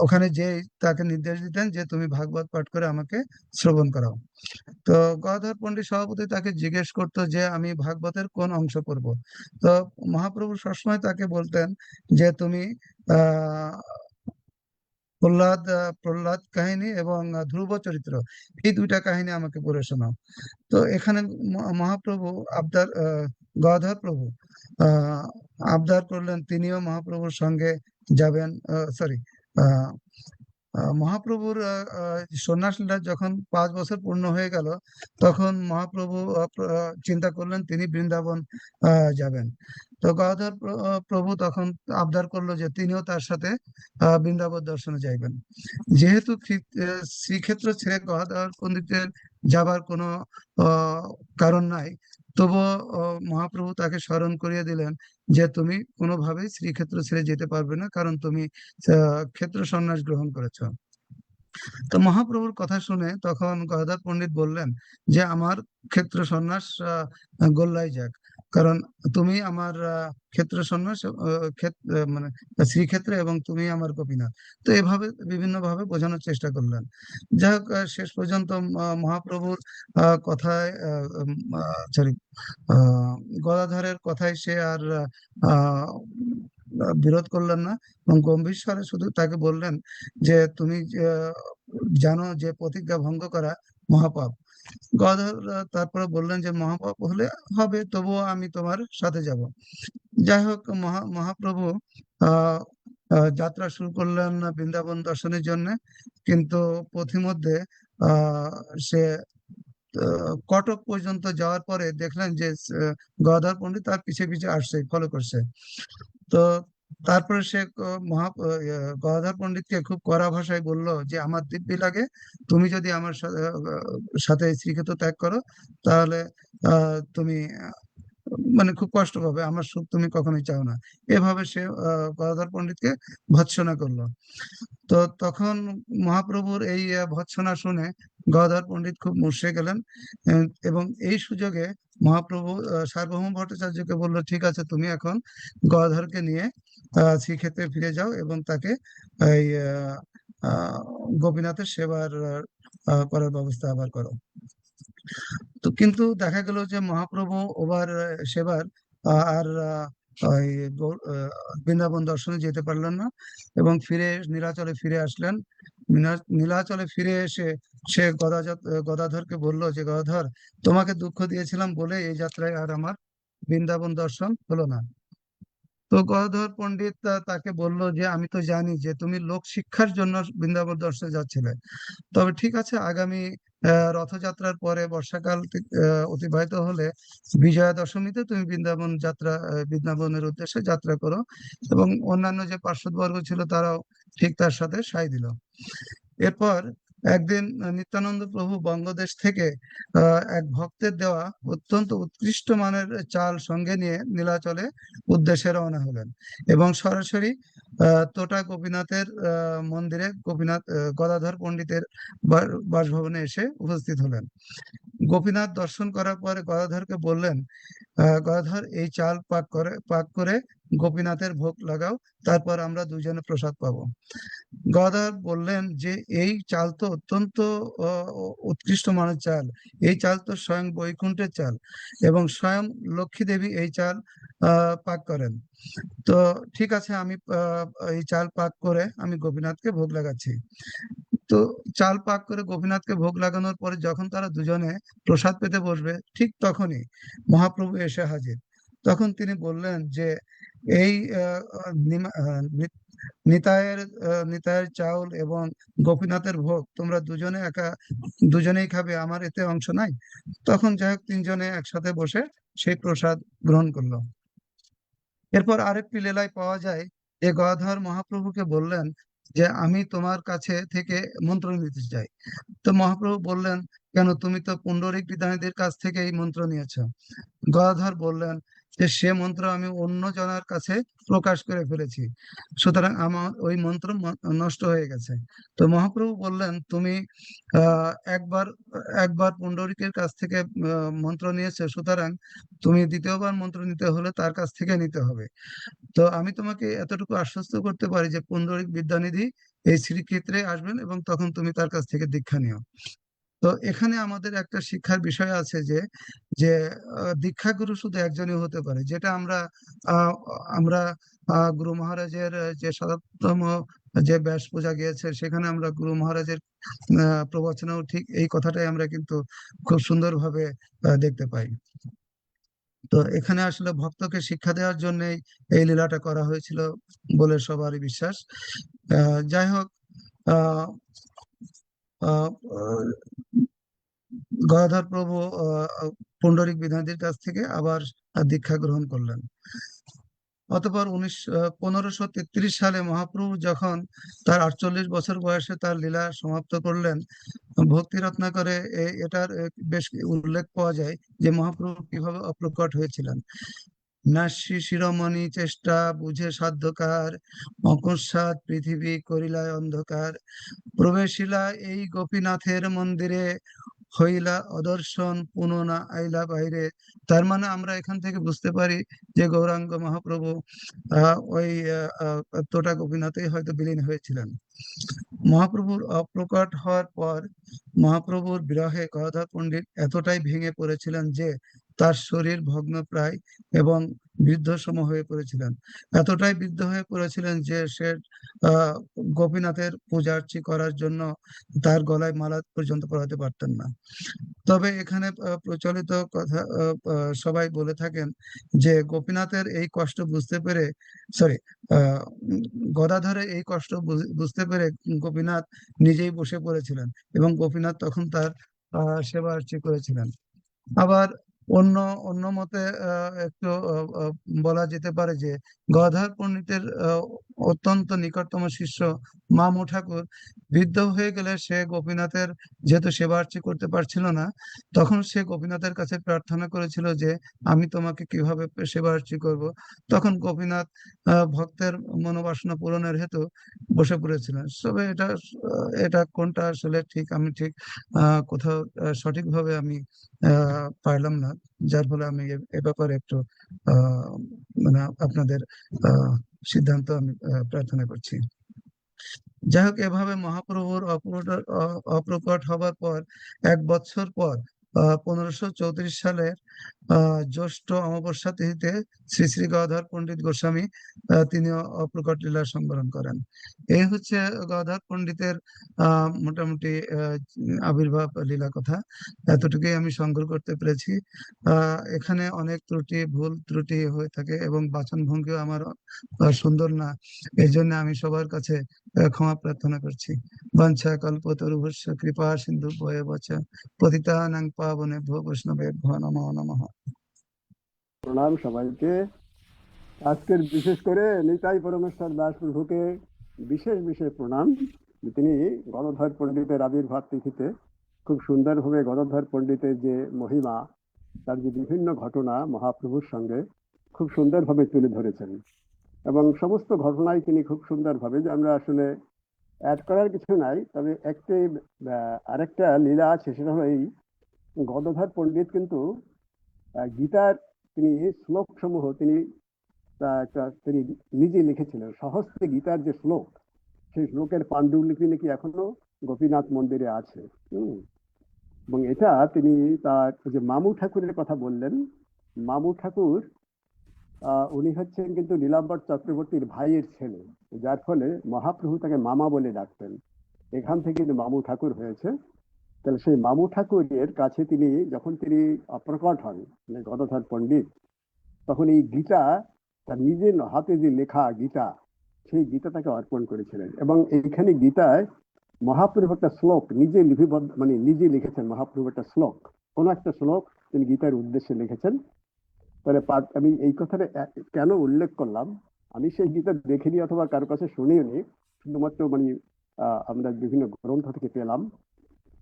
ওখানে যে তাকে নির্দেশ দিতেন যে তুমি ভাগবত পাঠ করে আমাকে শ্রবণ করাও। তো গদাধর পণ্ডিত সভাপতি তাকে জিজ্ঞেস করতো যে আমি ভাগবতের কোন অংশ পড়ব। তো মহাপ্রভু সবসময় তাকে বলতেন যে তুমি আহ প্রহ্লাদ কাহিনী এবং ধ্রুব চরিত্র, এই দুইটা কাহিনী আমাকে পড়ে শোনাও। তো এখানে মহাপ্রভু গদাধর প্রভু আহ আবদার করলেন তিনিও মহাপ্রভুর সঙ্গে যাবেন। সরি, মহাপ্রভুর সন্ন্যাস লীলা যখন 5 বছর পূর্ণ হয়ে গেল, তখন মহাপ্রভু চিন্তা করলেন তিনি বৃন্দাবন যাবেন। তো গদাধর প্রভু তখন আবদার করলো যে তিনিও তার সাথে বৃন্দাবন দর্শনে যাইবেন। যেহেতু শ্রীক্ষেত্র ছেড়ে গদাধর পণ্ডিতের যাবার কোনো আহ, কারণ নাই, তবুও মহাপ্রভু তাকে স্মরণ করিয়ে দিলেন যে তুমি কোনোভাবেই শ্রীক্ষেত্র ছেড়ে যেতে পারবে না, কারণ তুমি ক্ষেত্র সন্ন্যাস গ্রহণ করেছো। তো মহাপ্রভুর কথা শুনে তখন গদাধর পণ্ডিত বললেন যে আমার ক্ষেত্র সন্ন্যাস গোল্লায় যাক, কারণ তুমি আমার ক্ষেত্র সন্ন্যাস মানে শ্রীক্ষেত্রে, এবং তুমি আমার গোপীনাথ। তো এভাবে বিভিন্ন ভাবে বোঝানোর চেষ্টা করলেন। যাই হোক, শেষ পর্যন্ত মহাপ্রভুর কথায় সরি গদাধরের কথায় সে আর আহ, বিরোধ করলেন না, এবং গম্ভীর স্বরে শুধু তাকে বললেন যে তুমি জানো যে প্রতিজ্ঞা ভঙ্গ করা মহাপাপ। গদাধর তারপরে বললেন যে মহাপাপ হলে হবে, তবুও আমি তোমার সাথে যাব। যাই হোক, মহাপ্রভু আহ যাত্রা শুরু করলেন বৃন্দাবন দর্শনের জন্য। কিন্তু পথিমধ্যে আহ সে কটক পর্যন্ত যাওয়ার পরে দেখলেন যে গদাধর পণ্ডিত তার পিছে পিছে আসছে, ফলো করছে। তো তারপরে সে গদাধর পণ্ডিতকে খুব কড়া ভাষায় বলল যে আমার দিব্যি লাগে, তুমি যদি আমার সাথে শ্রীক্ষেত্র ত্যাগ করো, তাহলে তুমি মানে খুব কষ্ট পাবে, আমার সুখ তুমি কখনোই চাও না। এভাবে সে গদাধর পণ্ডিতকে ভৎসনা করলো। তো তখন মহাপ্রভুর এই ভর্ৎসনা শুনে গদাধর পণ্ডিত খুব মুর্ছে গেলেন। এবং এই সুযোগে মহাপ্রভু সার্বভৌম ভট্টাচার্যকে বললো, ঠিক আছে, তুমি এখন গদাধরকে নিয়ে শ্রীক্ষেত্রে ফিরে যাও এবং তাকে এই আহ, গোপীনাথের সেবার করার ব্যবস্থা আবার করো। তো কিন্তু দেখা গেল যে মহাপ্রভু ওবার সেবার আর ওই বৃন্দাবন দর্শনে যেতে পারলেন না, এবং নীলাচলে ফিরে আসলেন। নীলাচলে ফিরে এসে সে গদাধরকে বলল যে গদাধর, তোমাকে দুঃখ দিয়েছিলাম বলে এই যাত্রায় আর আমার বৃন্দাবন দর্শন হলো না। তো গদাধর পণ্ডিত তাকে বলল যে আমি তো জানি যে তুমি লোক শিক্ষার জন্য বৃন্দাবন দর্শনে যাচ্ছিলে, তবে ঠিক আছে, আগামী রথযাত্রার পরে বর্ষাকাল অতিবাহিত হলে বিজয়া দশমীতে তুমি বৃন্দাবনের উদ্দেশ্যে যাত্রা করো। এবং অন্যান্য যে পার্শ্বদবর্গ ছিল তারাও ঠিক তার সাথে সায় দিল। এরপর একদিন নিত্যানন্দ প্রভু বঙ্গদেশ থেকে এক ভক্তের দেওয়া অত্যন্ত উৎকৃষ্ট মানের চাল সঙ্গে নিয়ে নীলাচলে উদ্দেশ্যে রওনা হলেন, এবং সরাসরি তোটা গোপীনাথের মন্দিরে গদাধর পণ্ডিতের বাসভবনে এসে উপস্থিত হলেন। গোপীনাথ দর্শন করার পরে গদাধরকে বললেন, গদাধর, এই চাল পাক করে গোপীনাথের ভোগ লাগাও, তারপর আমরা দুজনে প্রসাদ পাবো। গদাধর বললেন যে এই চাল তো অত্যন্ত উৎকৃষ্ট মানের চাল, এই চাল তো স্বয়ং বৈকুণ্ঠের চাল, এবং স্বয়ং লক্ষ্মী দেবী এই চাল পাক করেন। তো ঠিক আছে, আমি এই চাল পাক করে আমি গোপীনাথকে ভোগ লাগাচ্ছি। তো চাল পাক করে গোপীনাথকে ভোগ লাগানোর পরে যখন তারা দুজনে প্রসাদ পেতে বসবে, ঠিক তখনই মহাপ্রভু এসে হাজির। তখন তিনি বললেন যে এই আহ, আহ, নিমা- আহ, নি- নিতাইয়ের চাউল এবং গোপীনাথের ভোগ তোমরা দুজনেই খাবে, আমার এতে অংশ নাই। তখন যাই হোক, তিনজনে একসাথে বসে সেই প্রসাদ গ্রহণ করলো। এরপর আরেকটি লীলায় পাওয়া যায় যে গদাধর মহাপ্রভুকে বললেন যে আমি তোমার কাছে থেকে মন্ত্র নিতে চাই। তো মহাপ্রভু বললেন, কেন, তুমি তো পুণ্ডরীক বিধানীদের কাছ থেকে এই মন্ত্র নিয়েছো। গদাধর বললেন যে সে মন্ত্র আমি অন্য জনের কাছে প্রকাশ করে ফেলেছি, সুতরাং আমার ওই মন্ত্র নষ্ট হয়ে গেছে। তো মহাপ্রভু বললেন, তুমি আহ একবার একবার পুণ্ডরীকের কাছ থেকে মন্ত্র নিয়েছো, সুতরাং তুমি দ্বিতীয়বার মন্ত্র নিতে হলে তার কাছ থেকে নিতে হবে। তো আমি তোমাকে এতটুকু আশ্বস্ত করতে পারি যে পুণ্ডরীক বিদ্যানিধি এই শ্রীক্ষেত্রে আসবেন, এবং তখন তুমি তার কাছ থেকে দীক্ষা নিও। তো এখানে আমাদের একটা শিক্ষার বিষয় আছে যে যে দীক্ষাগুরু শুধু একজনই হতে পারে, যেটা আমরা আহ, আমরা গুরু মহারাজের যে ৭তম যে ব্যাস পূজা গিয়েছে, সেখানে আমরা গুরু মহারাজের প্রবচনেও ঠিক এই কথাটাই আমরা কিন্তু খুব সুন্দরভাবে দেখতে পাই। তো এখানে আসলে ভক্তকে শিক্ষা দেওয়ার জন্যই এই লীলাটা করা হয়েছিল বলে সবারই বিশ্বাস। যাই হোক, আহ আহ আহ, গদাধর প্রভু পুণ্ডরিক বিধানটির কাছ থেকে আবার দীক্ষা গ্রহণ করলেন। অতঃপর 1533 সালে মহাপ্রভু যখন তার 48 বছর বয়সে তার লীলা সমাপ্ত করলেন, ভক্তি রত্নাকরে এটার বেশ উল্লেখ পাওয়া যায় যে মহাপ্রভু কিভাবে অপ্রকট হয়েছিলেন। নাস্যি শিরোমণি চেষ্টা বুঝে সাধ্যকার, অকস্মাৎ পৃথিবী করিলায় অন্ধকার, প্রবেশিলা এই গোপীনাথের মন্দিরে, হইলা অদর্শন পুনঃ না আইলা বাইরে। তার মানে আমরা এখান থেকে বুঝতে পারি যে গৌরাঙ্গ মহাপ্রভু ওই তোটা গোপীনাথেই হয়তো বিলীন হয়েছিলেন। মহাপ্রভুর অপ্রকট হওয়ার পর মহাপ্রভুর বিরহে গদাধর পণ্ডিত এতটাই ভেঙে পড়েছিলেন যে তার শরীর ভগ্নপ্রায় এবং বৃদ্ধসম হয়ে পড়েছিলেন। এতটাই বৃদ্ধ হয়ে পড়েছিলেন যে সে আহ গোপীনাথের পূজা আর্চি করার জন্য তার গলায় মালা পর্যন্ত পরাতে পারতেন না। তবে এখানে প্রচলিত কথা সবাই বলে থাকেন যে গোপীনাথের এই কষ্ট বুঝতে পেরে, সরি, গদাধরের এই কষ্ট বুঝতে পেরে গোপীনাথ নিজেই বসে পড়েছিলেন এবং গোপীনাথ তখন তার সেবা আরচি করেছিলেন। আবার অন্য অন্য মতে একটু বলা যেতে পারে যে গদাধর পণ্ডিতের অত্যন্ত নিকটতম শিষ্য মামু ঠাকুর বৃদ্ধ হয়ে গেলে সে গোপীনাথের যেহেতু সেবা আরচি করতে পারছিল না, তখন সে গোপীনাথের কাছে প্রার্থনা করেছিল যে আমি তোমাকে কিভাবে সেবা আরচি করব। তখন গোপীনাথ ভক্তের মনোবাসনা পূরণের হেতু বসে পড়েছিলেন। তবে এটা কোনটা আসলে ঠিক, আমি ঠিক কোথাও সঠিকভাবে আমি পারলাম না, যার ফলে আমি এ ব্যাপারে একটু আহ মানে আপনাদের আহ সিদ্ধান্ত আমি প্রার্থনা করছি। যাই হোক, এভাবে মহাপ্রভুর অপ্রকট হবার পর 1 বছর পর 1534 সালের জ্যৈষ্ঠ অমাবস্যা তিথিতে শ্রী শ্রী গদাধর পণ্ডিত গোস্বামী তিনিও অপ্রকট লীলা সম্বরণ করেন। এই হচ্ছে গদাধর পণ্ডিতের মোটামুটি আবির্ভাব লীলা কথা। এতটুকুই আমি সংগ্রহ করতে পেরেছি। এখানে অনেক ভুল ত্রুটি হয়ে থাকে এবং বাচন ভঙ্গিও আমার সুন্দর না। এই জন্য আমি সবার কাছে ক্ষমা প্রার্থনা করছি। বাঞ্ছা কল্পতরুভ্যশ্চ কৃপা সিন্ধু ভয়েবচ পতিতানাং পাবনেভ্যো বৈষ্ণবেভ্যো নমো নমঃ। প্রণাম সবাইকে। আজকের বিশেষ করে নিতাই পরমেশ্বর দাস প্রভুকে বিশেষ বিশেষ প্রণাম। তিনি গদাধর পণ্ডিতের আবির্ভাব তিথিতে খুব সুন্দরভাবে গদাধর পণ্ডিতের যে মহিমা, তার যে বিভিন্ন ঘটনা মহাপ্রভুর সঙ্গে খুব সুন্দরভাবে তুলে ধরেছেন এবং সমস্ত ঘটনাই তিনি খুব সুন্দরভাবে, যে আমরা আসলে অ্যাড করার কিছু নাই, তবে আরেকটা লীলা আছে, সেটা হলো এই গদাধর পণ্ডিত কিন্তু গীতার তিনি শ্লোক সমূহ তিনি নিজে লিখেছিলেন। সহস্রে গীতার যে শ্লোক, সেই শ্লোকের পাণ্ডুলিপি নাকি এখনো গোপীনাথ মন্দিরে আছে। এবং এটা তিনি তার যে মামু ঠাকুরের কথা বললেন, মামু ঠাকুর উনি হচ্ছেন কিন্তু নীলাম্বর চক্রবর্তীর ভাইয়ের ছেলে, যার ফলে মহাপ্রভু তাকে মামা বলে ডাকতেন। এখান থেকে কিন্তু মামু ঠাকুর হয়েছে। তাহলে সেই মামু ঠাকুরের কাছে তিনি যখন তিনি অপ্রকট হন, মানে গদাধর পণ্ডিত, তখন এই গীতা, তার নিজের হাতে যে লেখা গীতা, সেই গীতা তাকে অর্পণ করেছিলেন। এবং এইখানে গীতায় মহাপ্রভু একটা শ্লোক নিজে লিপিবদ্ধ, মানে নিজে লিখেছেন। মহাপ্রভু একটা শ্লোক, কোন একটা শ্লোক তিনি গীতার উদ্দেশ্যে লিখেছেন। তাহলে আমি এই কথাটা কেন উল্লেখ করলাম, আমি সেই গীতা দেখিনি অথবা কারো কাছে শুনিও নি, শুধুমাত্র মানে আমরা বিভিন্ন গ্রন্থ থেকে পেলাম।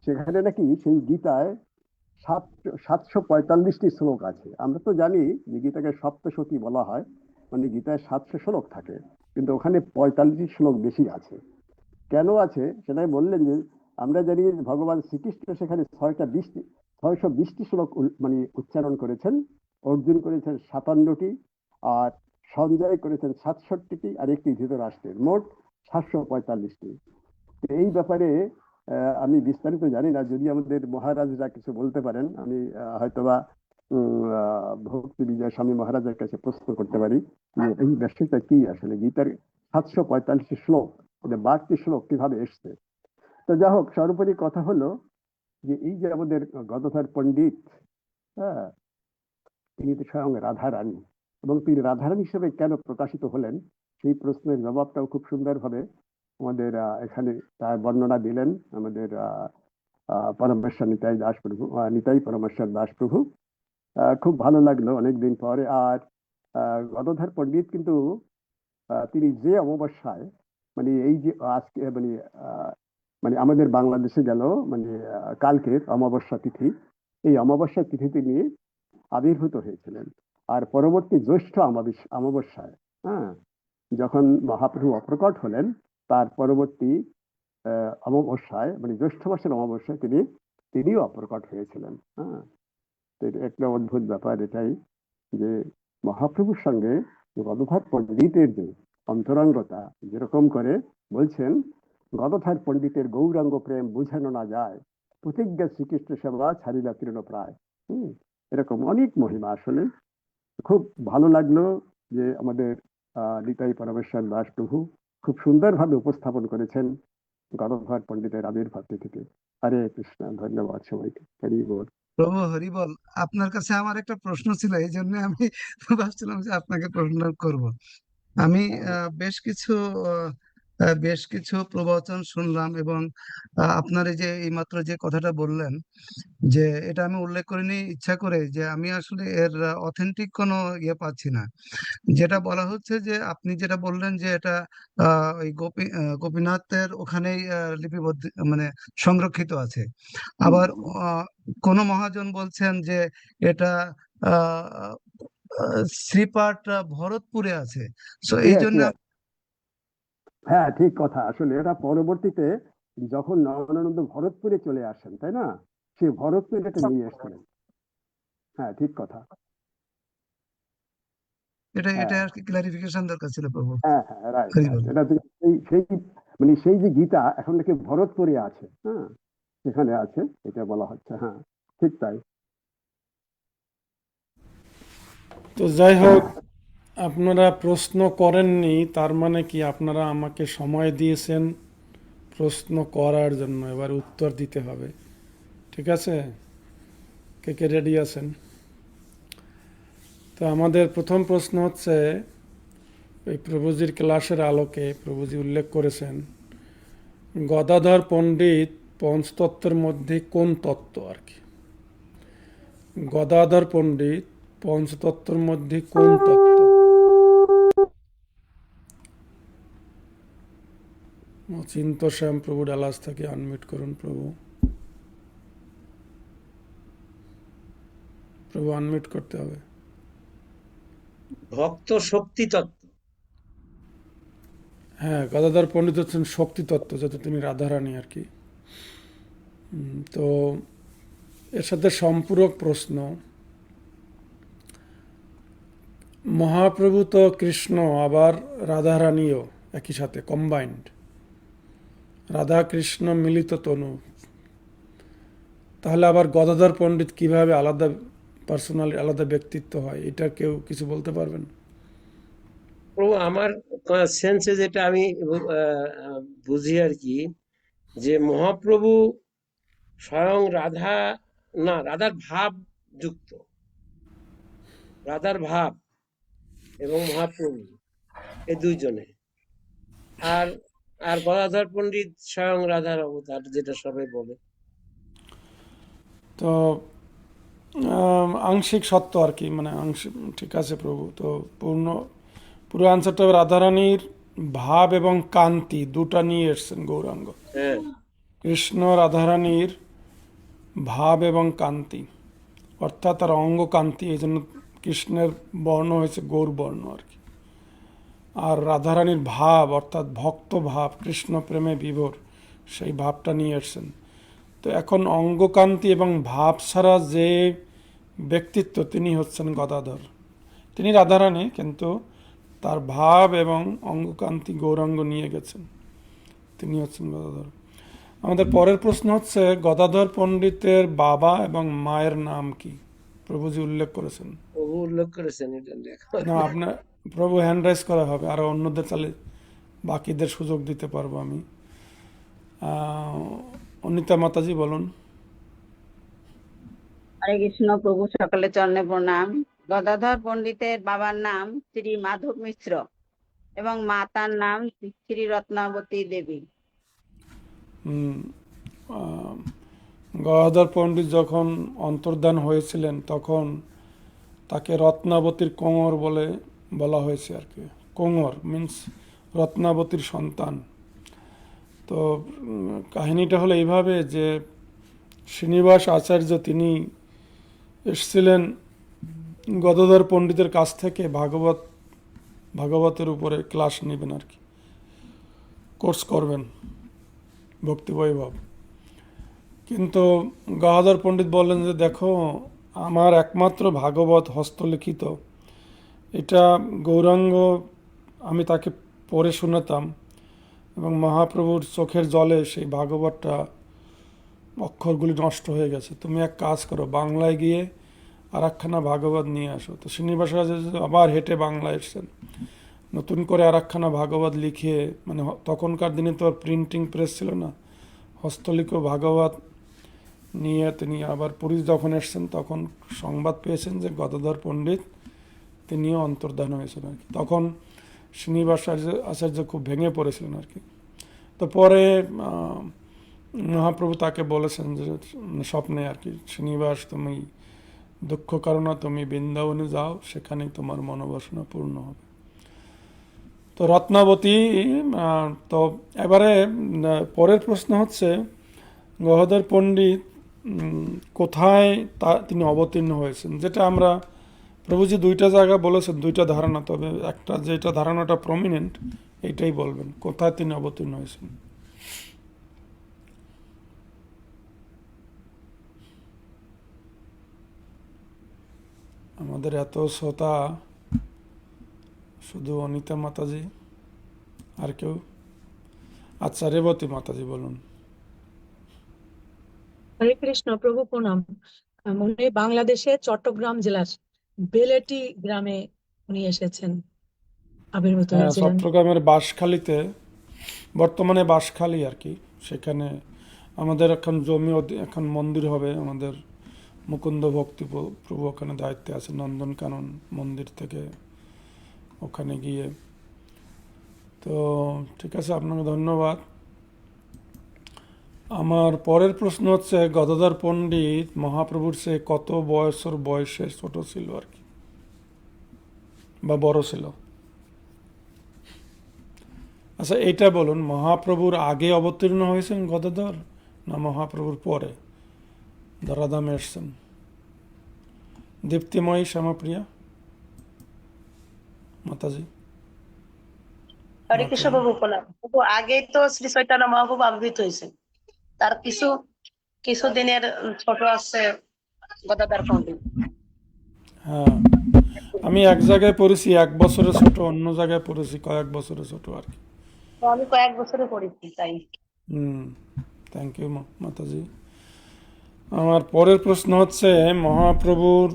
সেখানে নাকি সেই গীতায় 745টি শ্লোক আছে। আমরা তো জানি যে গীতাকে সপ্তশতী বলা হয়, মানে গীতায় 700 শ্লোক থাকে, কিন্তু ওখানে 45 শ্লোক বেশি আছে। কেন আছে সেটাই বললেন যে আমরা জানি ভগবান শ্রীকৃষ্ণ সেখানে 620টি শ্লোক মানে উচ্চারণ করেছেন, অর্জুন করেছেন 57টি, আর সঞ্জয় করেছেন 67টি, আর একটি ধৃতরাষ্ট্রের, মোট 745টি। এই ব্যাপারে আমি বিস্তারিত জানি না, যদি আমাদের মহারাজরা কিছু বলতে পারেন, আমি হয়তোবা ভক্তি বিজয় স্বামী মহারাজের কাছে প্রশ্ন করতে পারি যে এই বিষয়টা কি, আসলে গীতার 745 শ্লোক, 12টি শ্লোক কিভাবে এসছে। তো যা হোক, সর্বোপরি কথা হলো যে এই যে আমাদের গদাধর পণ্ডিত, হ্যাঁ, তিনি তো স্বয়ং রাধা রানী, এবং তিনি রাধারানী হিসেবে কেন প্রকাশিত হলেন, সেই প্রশ্নের জবাবটাও খুব সুন্দরভাবে আমাদের এখানে তার বর্ণনা দিলেন আমাদের পরমেশ্বর নিতাই দাস প্রভু, নিতাই পরমেশ্বর দাস প্রভু। খুব ভালো লাগলো অনেকদিন পরে। আর গদাধর পণ্ডিত কিন্তু তিনি যে অমাবস্যায়, মানে এই যে আজকে মানে মানে আমাদের বাংলাদেশে গেল মানে কালকের অমাবস্যা তিথি, এই অমাবস্যা তিথি তিনি আবির্ভূত হয়েছিলেন। আর পরবর্তী জ্যৈষ্ঠ অমাবস্যায়, হ্যাঁ, যখন মহাপ্রভু অপ্রকট হলেন, তার পরবর্তী অমাবস্যায় মানে জ্যৈষ্ঠ মাসের অমাবস্যায় তিনিও অপ্রকট হয়েছিলেন। হ্যাঁ, তো এটা একটা অদ্ভুত ব্যাপার এটাই যে মহাপ্রভুর সঙ্গে গদাধর পণ্ডিতের যে অন্তরঙ্গতা, যেরকম করে বলছেন, গদাধর পণ্ডিতের গৌরাঙ্গ প্রেম বুঝানো না যায়, প্রতিজ্ঞা শ্রীকৃষ্ণ সেবা ছাড়িলা তৃণ প্রায়। এরকম অনেক মহিমা। আসলে খুব ভালো লাগলো যে আমাদের নিতাই পরমেশ্বর দাস প্রভু খুব সুন্দরভাবে উপস্থাপন করেছেন গদাধর পণ্ডিতের আবির্ভাব থেকে। হরে কৃষ্ণ। ধন্যবাদ সবাইকে। হরি বল। প্রভু হরিবল। আপনার কাছে আমার একটা প্রশ্ন ছিল, এই জন্য আমি ভাবছিলাম যে আপনাকে প্রশ্ন করব। আমি বেশ কিছু প্রবচন শুনলাম, এবং আপনার এই যে এইমাত্র যে কথাটা বললেন, যে এটা আমি উল্লেখ করিনি ইচ্ছা করে, যে আমি আসলে এর অথেন্টিক কোনো ইয়ে পাচ্ছি না। যেটা বলা হচ্ছে, যে আপনি যেটা বললেন যে এটা ওই গোপীনাথের ওখানেই লিপিবদ্ধ, মানে সংরক্ষিত আছে। আবার আহ, কোন মহাজন বলছেন যে এটা আহ আহ, শ্রীপাঠ ভরতপুরে আছে। সো এই ইয়েস, জন্য ইয়েস, হ্যাঁ, ঠিক কথা। আসলে এটা পরবর্তীতে যখন নবানন্দ ভরতপুরে চলে আসেন, তাই না, সে ভরতপুরে এটা নিয়ে এসেছিলেন। হ্যাঁ, ঠিক কথা। এটা এটা হ্যাঁ, আর কি ক্লারিফিকেশন দরকার ছিল প্রভু। হ্যাঁ, হ্যাঁ, রাইট, হরি রাইট। বল। এটা তো সেই সেই মানে সেই যে গীতা এখন নাকি ভরতপুরে আছে, হ্যাঁ, সেখানে আছে, এটা বলা হচ্ছে। হ্যাঁ, ঠিক তাই। তো যাই হোক, আপনারা প্রশ্ন করেননি তার মানে কি আপনারা আমাকে সময় দিয়েছেন প্রশ্ন করার জন্য, এবার উত্তর দিতে হবে। ঠিক আছে? কে কে রেডি আছেন? তো আমাদের প্রথম প্রশ্ন হচ্ছে, এই প্রভুজির ক্লাসের আলোকে প্রভুজি উল্লেখ করেছেন গদাধর পণ্ডিত পঞ্চতত্ত্বের মধ্যে কোন তত্ত্ব আর কি। গদাধর পণ্ডিত পঞ্চতত্ত্বের মধ্যে কোন তত্ত্ব? চিন্ত শ্যাম প্রভু ডালাস থেকে আনমিউট করুন। প্রভু প্রভু আনমিউট করতে হবে। ভক্ত শক্তি তত্ত্ব। হ্যাঁ, গদাধর পণ্ডিত হচ্ছেন শক্তি তত্ত্ব, যাতে তিনি রাধারানী আর কি। তো এর সাথে সম্পূরক প্রশ্ন, মহাপ্রভু তো কৃষ্ণ আবার রাধারানীও একই সাথে কম্বাইন্ড, রাধা কৃষ্ণ মিলিত তনু। তাহলে আবার গদাধর পণ্ডিত কিভাবে আলাদা পার্সোনালি আলাদা ব্যক্তিত্ব হয়, এটা কেউ কিছু বলতে পারবেন? প্রভু আমার সেন্সে যেটা আমি বুঝি আর কি, যে মহাপ্রভু স্বয়ং রাধা, না, রাধার ভাব যুক্ত, রাধার ভাব এবং মহাপ্রভু এই দুইজনে। আর আর গদাধর পণ্ডিত স্বয়ং রাধার অবতার, যেটা সবাই বলে। তো আংশিক সত্য আর কি, মানে আংশিক। ঠিক আছে প্রভু। তো পুরো আনসারটা রাধারানীর ভাব এবং কান্তি দুটা নিয়ে এসছেন গৌরাঙ্গ। হ্যাঁ, কৃষ্ণ রাধারানীর ভাব এবং কান্তি, অর্থাৎ তার অঙ্গ কান্তি, এই জন্য কৃষ্ণের বর্ণ হয়েছে গৌর বর্ণ আর কি। আর রাধারানীর ভাব অর্থাৎ ভক্ত ভাব, কৃষ্ণ প্রেমে বিভোর, সেই ভাবটা নিয়ে এসছেন। তো এখন অঙ্গকান্তি এবং ভাব ছাড়া যে ব্যক্তিত্ব, তিনি হচ্ছেন গদাধর। তিনি রাধারানী, কিন্তু তার ভাব এবং অঙ্গকান্তি গৌরাঙ্গ নিয়ে গেছেন, তিনি হচ্ছেন গদাধর। আমাদের পরের প্রশ্ন হচ্ছে, গদাধর পণ্ডিতের বাবা এবং মায়ের নাম কি? প্রভুজি উল্লেখ করেছেন প্রভু উল্লেখ করেছেন, এটা লেখা না? আপনার প্রভু হ্যান্ড রাইজ করা হবে, আর অন্যদের চালে বাকিদের সুযোগ দিতে পারবো আমি। অনিতা মাতাজি বলুন। হরে কৃষ্ণ প্রভু, সকলে চরণে প্রণাম। গদাধর পণ্ডিতের বাবার নাম শ্রী মাধব মিশ্র, এবং মাতার নাম শ্রী রত্নাবতী দেবী। হুম, আহ, গদাধর পণ্ডিত যখন অন্তর্ধান হয়েছিলেন তখন তাকে রত্নাবতীর কোঙর বলে বলা হয়েছে আর কি। কোঙর মিন্স রত্নাবতীর সন্তান। তো কাহিনীটা হলো এইভাবে যে শ্রীনিবাস আচার্য তিনি এসছিলেন গদাধর পণ্ডিতের কাছ থেকে ভাগবতের উপরে ক্লাস নেবেন আর কি, কোর্স করবেন ভক্তিবৈভব। কিন্তু গদাধর পণ্ডিত বললেন যে দেখো, আমার একমাত্র ভাগবত হস্তলিখিত, এটা গৌরাঙ্গ আমি তাকে পড়ে শোনাতাম এবং মহাপ্রভুর চোখের জলে সেই ভাগবতটা অক্ষরগুলি নষ্ট হয়ে গেছে। তুমি এক কাজ করো, বাংলায় গিয়ে আর একখানা ভাগবত নিয়ে আসো। তো শ্রীনিবাস আচার্য আবার হেঁটে বাংলায় এসছেন, নতুন করে আর একখানা ভাগবত লিখিয়ে, মানে তখনকার দিনে তো আর প্রিন্টিং প্রেস ছিল না, হস্তলিখিত ভাগবত নিয়ে তিনি আবার পুরী যখন এসছেন তখন সংবাদ পেয়েছেন যে গদাধর পণ্ডিত তিনিও অন্তর্ধান হয়েছেন আর কি। তখন শ্রীনিবাস আচার্য খুব ভেঙে পড়েছিলেন আর কি। তো পরে মহাপ্রভু তাকে বলেছেন যে স্বপ্নে আর কি, শ্রীনিবাস তুমি দুঃখ করো না, তুমি বৃন্দাবনে যাও, সেখানেই তোমার মনোবাসনা পূর্ণ হবে। তো রত্নাবতী, তো এবারে পরের প্রশ্ন হচ্ছে গদাধর পণ্ডিত কোথায় তিনি অবতীর্ণ হয়েছেন, যেটা আমরা প্রভুজি দুইটা জায়গা বলেছেন, দুইটা ধারণা, তবে একটা যেটা ধারণাটা প্রমিনেন্ট এইটাই বলবেন, কোথায় তিনি অবতীর্ণ হয়েছেন। আমাদের এত শ্রোতা, শুধু অনিতা মাতাজি, আর কেউ? আচ্ছা, রেবতী মাতাজি বলুন। হরে কৃষ্ণ, প্রভু প্রণাম। উনি বাংলাদেশের চট্টগ্রাম জেলার বেলেটি গ্রামে উনি এসেছেন, আবির্ভূত হ্যাঁ, হয়েছিলেন। চট্টগ্রামের বাঁশখালীতে, বর্তমানে বাঁশখালী আর কি, সেখানে আমাদের এখন জমি, এখন মন্দির হবে। আমাদের মুকুন্দ ভক্তি প্রভু ওখানে দায়িত্বে আছে, নন্দনকানন মন্দির থেকে ওখানে গিয়ে। তো ঠিক আছে, আপনাকে ধন্যবাদ। আমার পরের প্রশ্ন হচ্ছে, গদাধর পণ্ডিত মহাপ্রভুর সে কত বয়সে ছোট ছিল আর কি, বা বড় ছিল? আচ্ছা, এইটা বলুন, মহাপ্রভুর আগে অবতীর্ণ হয়েছেন গদাধর না মহাপ্রভুর পরে ধরাধামে এসছেন? দীপ্তিময়ী শ্যামাপ্রিয়া মাতাজি। হরে কৃষ্ণ প্রভু প্রণাম। প্রভু আগেই তো শ্রী চৈতন্য মহাপ্রভু আবির্ভূত হয়েছে, তার কিছুদিনের ছোট আছে গদাধর পণ্ডিত। হ্যাঁ, আমি এক জায়গায় পড়েছি 1 বছরের ছোট, অন্য জায়গায় পড়েছি কয়েক বছরের ছোট আর কি। তো আমি কয়েক বছরে পড়েছি তাই। থ্যাংক ইউ মাতাজি। আমার পরের প্রশ্ন হচ্ছে, মহাপ্রভুর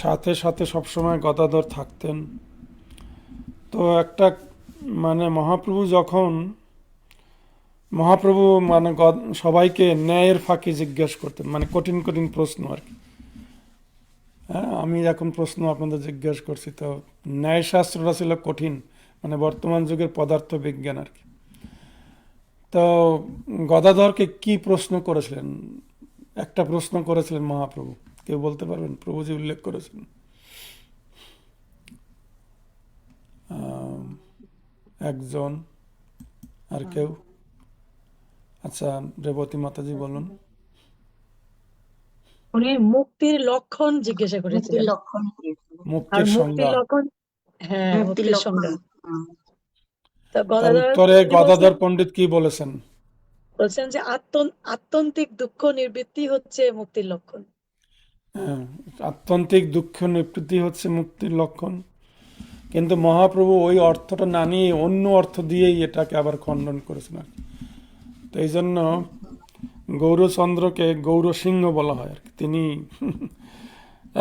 সাথে সাথে সবসময় গদাধর থাকতেন, তো একটা মানে মহাপ্রভু মানে সবাইকে ন্যায়ের ফাঁকি জিজ্ঞেস করতেন, মানে কঠিন কঠিন প্রশ্ন আর কি। হ্যাঁ, আমি এখন প্রশ্ন আপনাদের জিজ্ঞেস করছি, তো ন্যায়শাস্ত্রটা ছিল কঠিন, মানে বর্তমান যুগের পদার্থ বিজ্ঞান আর কি। তো গদাধরকে কি প্রশ্ন করেছিলেন? একটা প্রশ্ন করেছিলেন মহাপ্রভু, কেউ বলতে পারবেন? প্রভুজি উল্লেখ করেছেন। একজন, আর কেউ? আচ্ছা, রেবতী মাতাজি বলুন। উনি মুক্তির লক্ষণ জিজ্ঞাসা মুক্তির করেছিলেন। লক্ষণ দিয়েছিল। আর মুক্তির মুক্তির সংজ্ঞা। লক্ষণ, হ্যাঁ, মুক্তির মুক্তির লক্ষণ। সংজ্ঞা। তো তার গদাধর উত্তরে তিনি গদাধর পণ্ডিত কি বলেছেন? বলছেন যে আত্যন্তিক দুঃখ নিবৃত্তি হচ্ছে মুক্তির লক্ষণ। হ্যাঁ, আত্যন্তিক দুঃখ নিবৃত্তি হচ্ছে মুক্তির লক্ষণ, কিন্তু মহাপ্রভু ওই অর্থটা না নিয়ে অন্য অর্থ দিয়েই এটাকে আবার খণ্ডন করেছেন আর কি। তো এই জন্য গৌরচন্দ্রকে গৌরসিংহ বলা হয় আর কি। তিনি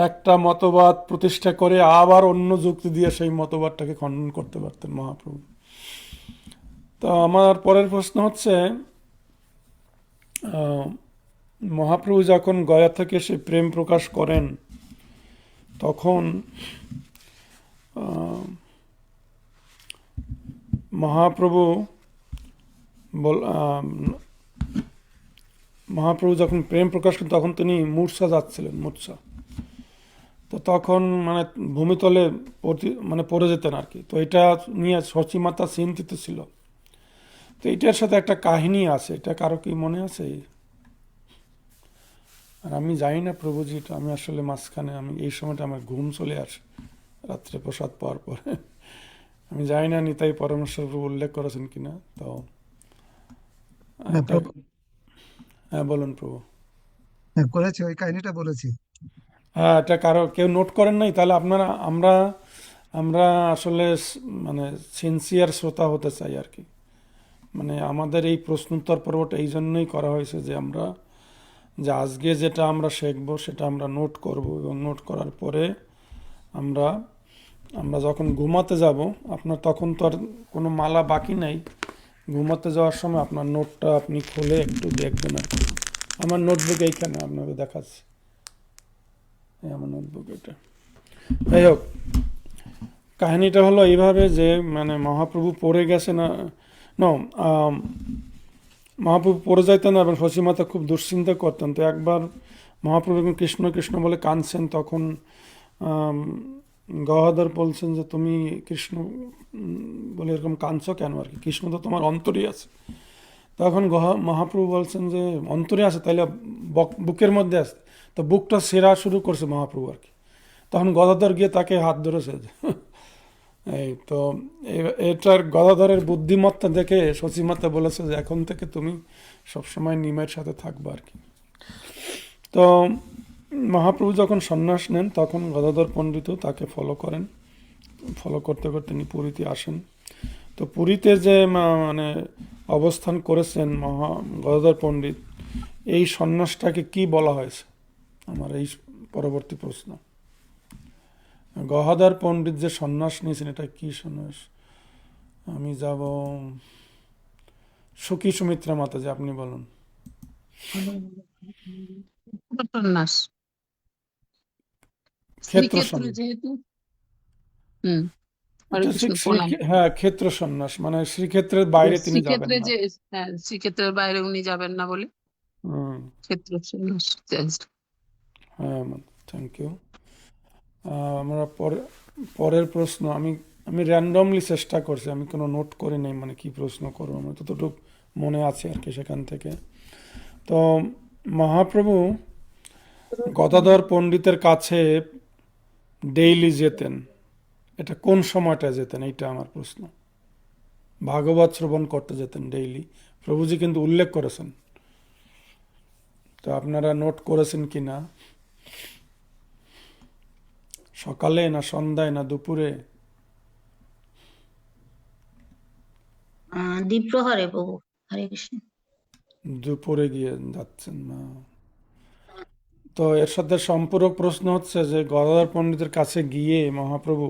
একটা মতবাদ প্রতিষ্ঠা করে আবার অন্য যুক্তি দিয়ে সেই মতবাদটাকে খণ্ডন করতে পারতেন মহাপ্রভু। তো আমার পরের প্রশ্ন হচ্ছে, মহাপ্রভু যখন গয়া থেকে এসে প্রেম প্রকাশ করেন তখন মহাপ্রভু মহাপ্রভু যখন প্রেম প্রকাশ করেন তখন তিনি মূর্ছা যাচ্ছিলেন, মূর্ছা। তো তখন মানে ভূমিতলে মানে পড়ে যেতেন আর কি। তো এটা নিয়ে শচীমাতা চিন্তিত ছিল। তো এটার সাথে একটা কাহিনী আছে, এটা কারো কি মনে আছে? আর আমি জানি না প্রভুজি, এটা আমি আসলে মাঝখানে আমি এই সময়টা আমার ঘুম চলে আসে রাত্রে প্রসাদ পাওয়ার পরে। আমি জানি না নিতাই পরমেশ্বর প্রভু উল্লেখ করেছেন কিনা। তো না, এটা, হ্যাঁ বলুন প্রভু। করেছি, ওই কাহিনীটা বলেছি। হ্যাঁ, এটা কারো কেউ নোট করেন নাই? তাহলে আপনারা আমরা আমরা আসলে মানে সিনসিয়ার শ্রোতা হতে চাই আর কি। মানে আমাদের এই প্রশ্নোত্তর পর্বটা এই জন্যই করা হয়েছে যে আমরা যে আজকে যেটা আমরা শিখবো সেটা আমরা নোট করব, এবং নোট করার পরে আমরা আমরা যখন ঘুমাতে যাব, আপনার তখন তো আর কোনো মালা বাকি নাই। ঘুমাতে যাওয়ার সময় আপনার নোটটা আপনি খুলে একটু দেখবেন আর কি। আমার নোটবুক এইখানে আপনাকে দেখাচ্ছি, এই আমার নোটবুক এটা। যাই হোক, কাহিনীটা হলো এইভাবে যে মানে মহাপ্রভু পড়ে গেছে না, মহাপ্রভু পড়ে যাইতেন এবং শচীমাতা খুব দুশ্চিন্তা করতেন। তো একবার মহাপ্রভু যখন কৃষ্ণ কৃষ্ণ বলে কাঁদছেন, তখন গদাধর বলছেন যে তুমি কৃষ্ণ বলে এরকম কাঁদছো কেন আর কি, কৃষ্ণ তো তোমার অন্তরে আছে। তখন মহাপ্রভু বলছেন যে অন্তরে আছে, তাইলে বুকের মধ্যে আছে। তো বুকটা সেরা শুরু করছে মহাপ্রভু আর কি। তখন গদাধর গিয়ে তাকে হাত ধরেছে। এই তো এটার গদাধরের বুদ্ধিমত্তা দেখে শচীমাতা বলেছে যে এখন থেকে তুমি সবসময় নিমের সাথে থাকবে আর কি। তো মহাপ্রভু যখন সন্ন্যাস নেন তখন গদাধর পণ্ডিতও তাকে ফলো করেন। ফলো করতে করতে তিনি পুরীতে আসেন। তো পুরীতে যে মানে অবস্থান করেছেন গদাধর পণ্ডিত, এই সন্ন্যাসটাকে কি বলা হয়েছে? আমার এই পরবর্তী প্রশ্ন। গদাধর পণ্ডিত যে সন্ন্যাস নিয়েছেন, এটা কি সন্ন্যাস? আমি যাব সখী সুমিত্রা মাতা, যে আপনি বলুন। সন্ন্যাস, ক্ষেত্র শ্রীক্ষেত্র সন্ন্যাস, যেহেতু। হুম, হরে এটা কৃষ্ণ, ঠিক প্রণাম। হ্যাঁ, ক্ষেত্র সন্ন্যাস মানে শ্রীক্ষেত্রের বাইরে তিনি যাবেন শ্রীক্ষেত্রে না। যে, হ্যাঁ, শ্রীক্ষেত্রের বাইরে উনি যাবেন না বলে হুম, ক্ষেত্র সন্ন্যাস। হ্যাঁ, থ্যাংক ইউ। আমরা পরের প্রশ্ন আমি আমি র্যান্ডমলি চেষ্টা করছি, আমি কোনো নোট করে নেই মানে কি প্রশ্ন করবো, আমার ততটুকু মনে আছে আর কি সেখান থেকে। তো মহাপ্রভু গদাধর পণ্ডিতের কাছে ডেইলি যেতেন, এটা কোন সময়টা যেতেন, এইটা আমার প্রশ্ন। ভাগবত শ্রবণ করতে যেতেন ডেইলি, প্রভুজি কিন্তু উল্লেখ করেছেন। তো আপনারা নোট করেছেন কি না? সকালে না সন্ধ্যায় না দুপুরে? দ্বীপ্রহরে প্রভু। হরে কৃষ্ণ। দুপুরে গিয়ে যাচ্ছেন না? তো এর সাথে সম্পূরক প্রশ্ন হচ্ছে যে গদাধর পণ্ডিতের কাছে গিয়ে মহাপ্রভু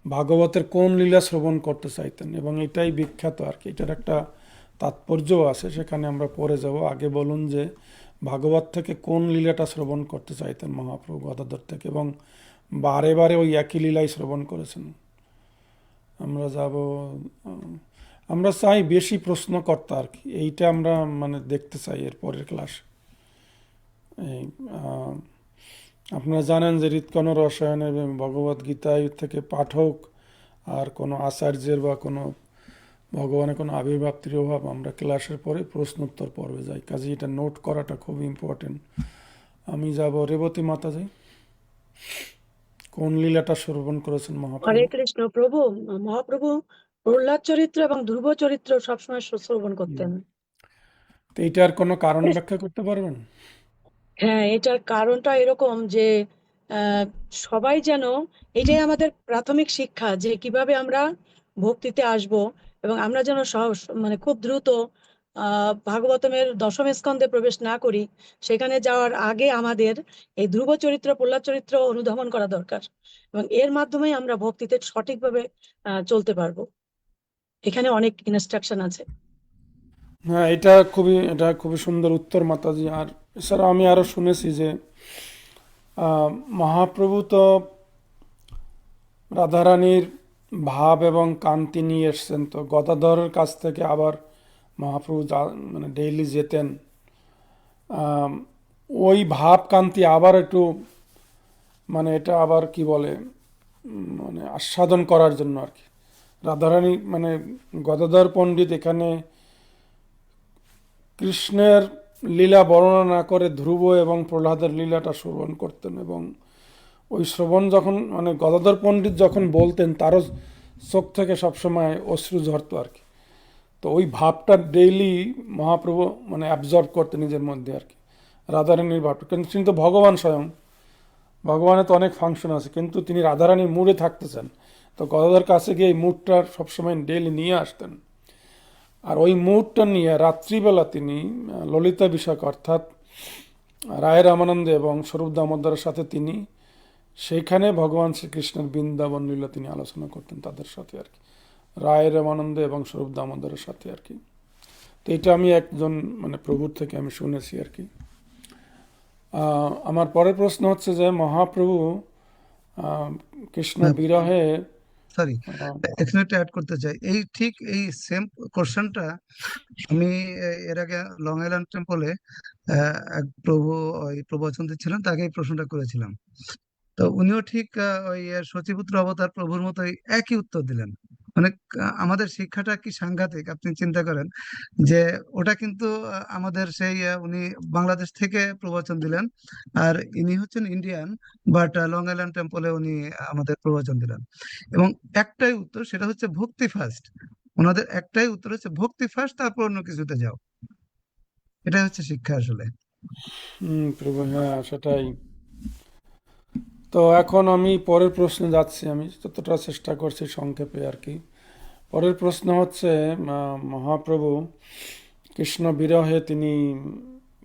ভাগবতের কোন লীলা শ্রবণ করতে চাইতেন, এবং এটাই বিখ্যাত আর কি। এটার একটা তাৎপর্যও আছে, সেখানে আমরা পড়ে যাব। আগে বলুন যে ভাগবত থেকে কোন লীলাটা শ্রবণ করতে চাইতেন মহাপ্রভু গদাধর থেকে, এবং বারে বারে ওই একই লীলাই শ্রবণ করেছেন। আমরা যাব, আমরা চাই বেশি প্রশ্নকর্তা আর কি, এইটা আমরা মানে দেখতে চাই এর পরের ক্লাস। এই আপনারা জানেন যে হৃৎকণ রসায়নের ভগবদ গীতায় থেকে পাঠক আর কোনো আচার্যের বা কোনো ভগবানের কোনো আবির্ভাবটির অভাব, আমরা ক্লাসের পরে প্রশ্নোত্তর পর্বে যাই, কাজে এটা নোট করাটা খুব ইম্পর্টেন্ট। আমি যাব রেবতী মাতাজি, কোন লীলাটা শ্রবণ করেছেন হরে মহাপ্রভু? কৃষ্ণ প্রভু। মহাপ্রভু প্রহ্লাদ চরিত্র এবং ধ্রুব চরিত্র সবসময় শ্রবণ করতেন। তো এইটার কোনো কারণ ব্যাখ্যা করতে পারবেন? হ্যাঁ, এটার কারণটা এরকম যে আহ, সবাই যেন, এটাই আমাদের প্রাথমিক শিক্ষা যে কিভাবে আমরা ভক্তিতে আসব, এবং আমরা যেন মানে খুব দ্রুত ভাগবতমের দশম স্কন্ধে প্রবেশ না করি। সেখানে যাওয়ার আগে আমাদের এই ধ্রুব চরিত্র, প্রহ্লাদ চরিত্র অনুধাবন করা দরকার, এবং এর মাধ্যমে আমরা ভক্তিতে সঠিকভাবে চলতে পারবো। এখানে অনেক ইনস্ট্রাকশন আছে। হ্যাঁ, এটা খুবই সুন্দর উত্তর মাতাজি। আর এছাড়া আমি আরো শুনেছি যে মহাপ্রভু তো রাধারানীর ভাব এবং কান্তি নিয়ে এসছেন, তো গদাধরের কাছ থেকে আবার মহাপ্রভু মানে ডেইলি যেতেন। আম, ওই ভাব কান্তি আবার একটু মানে এটা আবার কি বলে মানে আস্বাদন করার জন্য আর কি রাধারানী মানে গদাধর পণ্ডিত এখানে কৃষ্ণের লীলা বর্ণনা না করে ধ্রুব এবং প্রহ্লাদের লীলাটা শ্রবণ করতেন, এবং ওই শ্রবণ যখন মানে গদাধর পণ্ডিত যখন বলতেন তারও চোখ থেকে সবসময় অশ্রু ঝরতো আর কি। তো ওই ভাবটা ডেইলি মহাপ্রভু মানে অ্যাবজর্ব করতেন নিজের মধ্যে আর কি, রাধারানীর ভাবটা। কিন্তু তিনি তো ভগবান স্বয়ং, ভগবানের তো অনেক ফাংশন আছে, কিন্তু তিনি রাধারানীর মুডে থাকতে চান। তো গদাধর কাছে গিয়ে এই মুডটা সবসময় ডেইলি নিয়ে আসতেন। আর ওই মুডটা নিয়ে রাত্রিবেলা তিনি ললিতা বিষয়ক অর্থাৎ রায় রামানন্দ এবং স্বরূপ দামোদরের সাথে তিনি সেইখানে ভগবান শ্রীকৃষ্ণের বৃন্দাবন লীলা তিনি আলোচনা করতেন তাদের সাথে আর কি, রায় রামানন্দ এবং স্বরূপ দামোদরের সাথে আর কি। তো এটা আমি একজন মানে প্রভুর থেকে আমি শুনেছি আর কি। আমার পরের প্রশ্ন হচ্ছে যে মহাপ্রভু কৃষ্ণ বিরহে সরি, এখানে একটা অ্যাড করতে চাই। এই ঠিক এই সেম কোশ্চেনটা আমি এর আগে লং আইল্যান্ড টেম্পলে এক প্রভু ওই প্রবচন দিচ্ছিলেন, তাকে এই প্রশ্নটা করেছিলাম। তো উনিও ঠিক ওই শচীপুত্র অবতার প্রভুর মতোই একই উত্তর দিলেন। মানে আমাদের শিক্ষাটা কি সাংঘাতিক আপনি চিন্তা করেন, যে ওটা কিন্তু আমাদের সেই উনি বাংলাদেশ থেকে প্রবচন দিলেন, আর ইনি হচ্ছেন ইন্ডিয়ান, বাট লং আইল্যান্ড টেম্পলে উনি আমাদের প্রবচন দিলেন। এবং একটাই উত্তর, সেটা হচ্ছে ভক্তি ফার্স্ট। ওনাদের একটাই উত্তর হচ্ছে ভক্তি ফার্স্ট, তারপর অন্য কিছুতে যাও। এটাই হচ্ছে শিক্ষা আসলে। প্রভু, হ্যাঁ সেটাই। তো এখন আমি পরের প্রশ্নে যাচ্ছি, আমি যতটা চেষ্টা করছি সংক্ষেপে আর কি। পরের প্রশ্ন হচ্ছে মহাপ্রভু কৃষ্ণ বিরহে তিনি,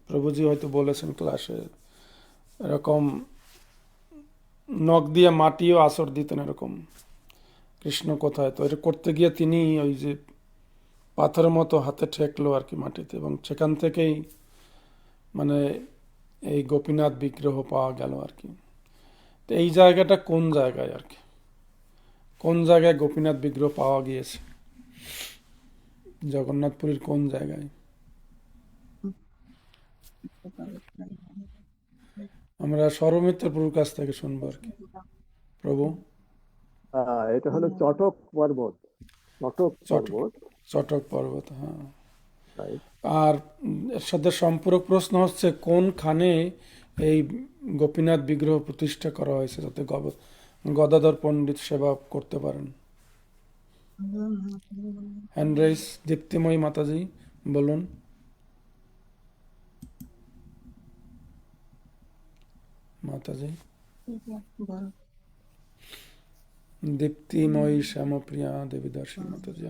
প্রভুজি হয়তো বলেছেন ক্লাসে, এরকম নখ দিয়ে মাটিও আছর দিতেন এরকম, কৃষ্ণ কোথায়। তো এটা করতে গিয়ে তিনি ওই যে পাথরের মতো হাতে ঠেকলো আর কি মাটিতে, এবং সেখান থেকেই মানে এই গোপীনাথ বিগ্রহ পাওয়া গেল আর কি। তো এই জায়গাটা কোন জায়গায় আর কি, কোন জায়গায় গোপীনাথ বিগ্রহ পাওয়া গিয়েছে, জগন্নাথপুরীর কোন জায়গায়? আমরা সৌরমিত্র প্রভুর কাছ থেকে শুনবো আর কি। প্রভু, এটা হলো চটক পর্বত, চটক চটক পর্বত, চটক পর্বত, হ্যাঁ। right? আর এর সাথে সম্পূরক প্রশ্ন হচ্ছে কোনখানে এই গোপীনাথ বিগ্রহ প্রতিষ্ঠা করা হয়েছে যাতে গদাধর পণ্ডিত সেবা করতে পারেন? হ্যান্ড রাইজ দীপ্তিময়ী মাতাজি, বলুন। মাতাজি দীপ্তিময়ী শ্যামপ্রিয়া দেবী দর্শন মাতাজি,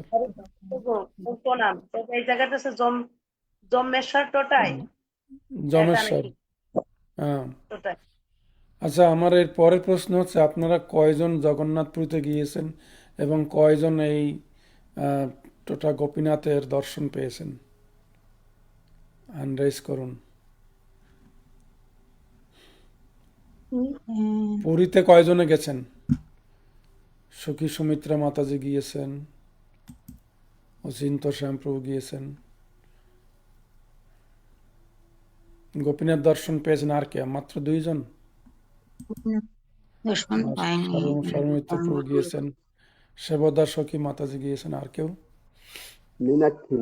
প্রণাম। এই জায়গাটা হচ্ছে জম্মেশ্বর টোটাই, জমেশ্বর, হ্যাঁ। টোটাই। আচ্ছা, আমার এর পরের প্রশ্ন হচ্ছে আপনারা কয়জন জগন্নাথপুরীতে গিয়েছেন এবং কয়জন এই টোটা গোপীনাথের দর্শন পেয়েছেন? হ্যান্ড রাইজ করুন। পুরীতে কয়জনে গেছেন? সখী সুমিত্রা মাতাজি গিয়েছেন, অচিন্ত শ্যামপ্রভু গিয়েছেন। গোপীনাথ দর্শন পেয়েছেন আর কে? মাত্র 2 জন। দর্শন পাইনি। সর্বমিত্র প্রভু গিয়েছেন, সেবদা সখী মাতাজি গিয়েছেন, আর কেউ?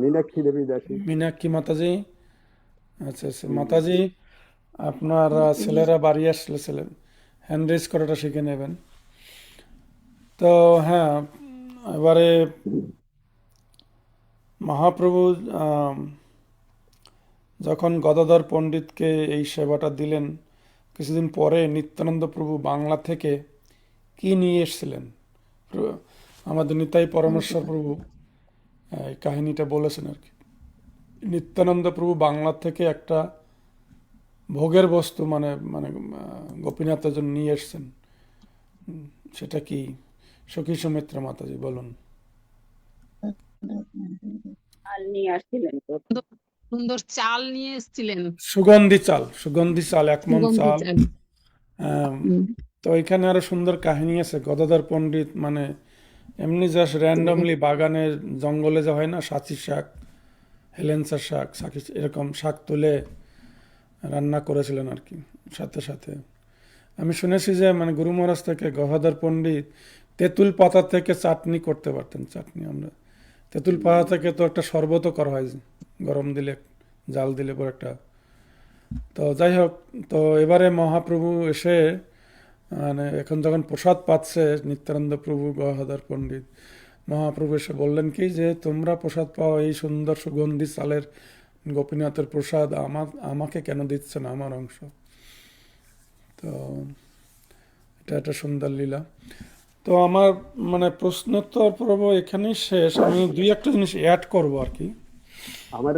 মীনাক্ষী দেবী দাসী। মীনাক্ষী মাতাজি, আচ্ছা আচ্ছা। মাতাজি, আপনার ছেলেরা বাড়ি আসলে হ্যান্ড রেজ করাটা শিখে নেবেন। তো হ্যাঁ, এবারে মহাপ্রভু যখন গদাধর পণ্ডিতকে এই সেবাটা দিলেন, কিছুদিন পরে নিত্যানন্দ প্রভু বাংলা থেকে কি নিয়ে এসেছিলেন? আমাদের নিতাই পরমেশ্বর প্রভু এই কাহিনীটা বলেছেন আর কি। নিত্যানন্দ প্রভু বাংলা থেকে একটা ভোগের বস্তু মানে মানে গোপীনাথের জন্য নিয়ে এসছেন। সেটা কি? সখী সুমিত্রা মাতাজি, বলুন। সুন্দর চাল নিয়ে এসেছিলেন, সুগন্ধি চাল, সুগন্ধি চাল, 1 মণ সুগন্ধি চাল। চাল। তো এখানে আরো সুন্দর কাহিনী আছে। গদাধর পণ্ডিত মানে এমনি জাস্ট র্যান্ডমলি বাগানের জঙ্গলে যা হয় না, সাঁচি শাক, হেলেঞ্চা শাক, এরকম শাক তুলে রান্না করেছিলেন আর কি। সাথে সাথে আমি শুনেছি যে মানে গুরু মহারাজ থেকে গদাধর পণ্ডিত তেঁতুল পাতা থেকে চাটনি করতে পারতেন। চাটনি আমরা তেঁতুল পাতা থেকে তো একটা শরবতও করা হয় গরম দিলে, জাল দিলে পর একটা। তো যাই হোক, তো এবারে মহাপ্রভু এসে মানে এখন যখন প্রসাদ পাচ্ছে নিত্যানন্দ প্রভু, গদাধর পণ্ডিত, মহাপ্রভু এসে বললেন কি যে তোমরা প্রসাদ পাও এই সুন্দর সুগন্ধি চালের গোপীনাথের প্রসাদ, আমাকে কেন দিচ্ছে না আমার অংশ? তো এটা একটা সুন্দর লীলা। তো আমার মানে প্রশ্নোত্তর পর্ব এখানেই শেষ। আমি দুই একটা জিনিস অ্যাড করবো আর কি। আমার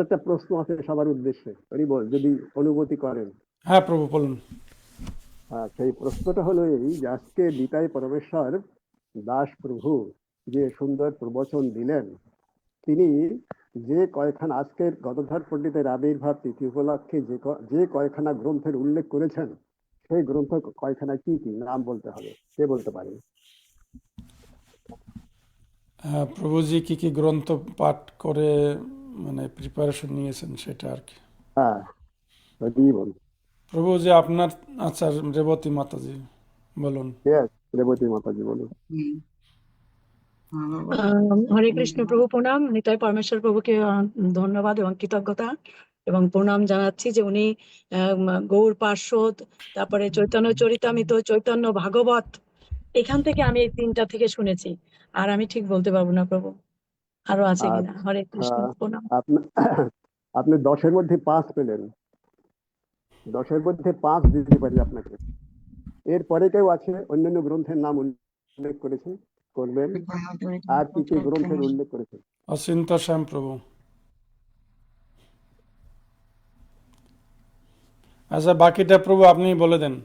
একটা প্রশ্ন আছে সবার উদ্দেশ্যে, হরিবল, যদি অনুমতি করেন। হ্যাঁ প্রভু বলুন। সেই প্রশ্নটা হলো এই যে আজকে নিতাই পরমেশ্বর দাস প্রভু যে সুন্দর প্রবচন দিলেন, তিনি যে কয়খানা আজকের গদাধর পণ্ডিতের আবির্ভাব তিথি উপলক্ষে যে কয়খানা গ্রন্থের উল্লেখ করেছেন, সেই গ্রন্থ কয়খানা কি কি নাম বলতে হবে, কে বলতে পারেন? প্রভুজি কি কি গ্রন্থ পাঠ করে মানে প্রিপারেশন নিয়েছেন সেটা আর কি। হ্যাঁ, হরিবল। প্রভুজি আপনার, আচ্ছা রেবতী মাতাজি বলুন। Yes, রেবতী মাতাজি বলুন। হরে কৃষ্ণ প্রভু, প্রণাম। নিতাই পরমেশ্বর প্রভুকে ধন্যবাদ এবং কৃতজ্ঞতা এবং প্রণাম জানাচ্ছি যে উনি গৌর পার্শ্বদ, তারপরে চৈতন্য চরিতামৃত, চৈতন্য ভাগবত, এখান থেকে আমি এই তিনটা থেকে শুনেছি। আর আমি ঠিক বলতে পারবো না প্রভু আরো আছে কিনা। হরে কৃষ্ণ, প্রণাম। আপনি 10-এর মধ্যে 5 পেলেন, 10-এর মধ্যে 5 দিতে পারি আপনাকে। এরপরে কেউ আছে অন্যান্য গ্রন্থের নাম উল্লেখ করেছে, করবেন? আর কি কি গ্রন্থের উল্লেখ করেছে? অচিন্ত শ্যাম প্রভু। আচ্ছা বাকিটা প্রভু আপনি বলে দেন,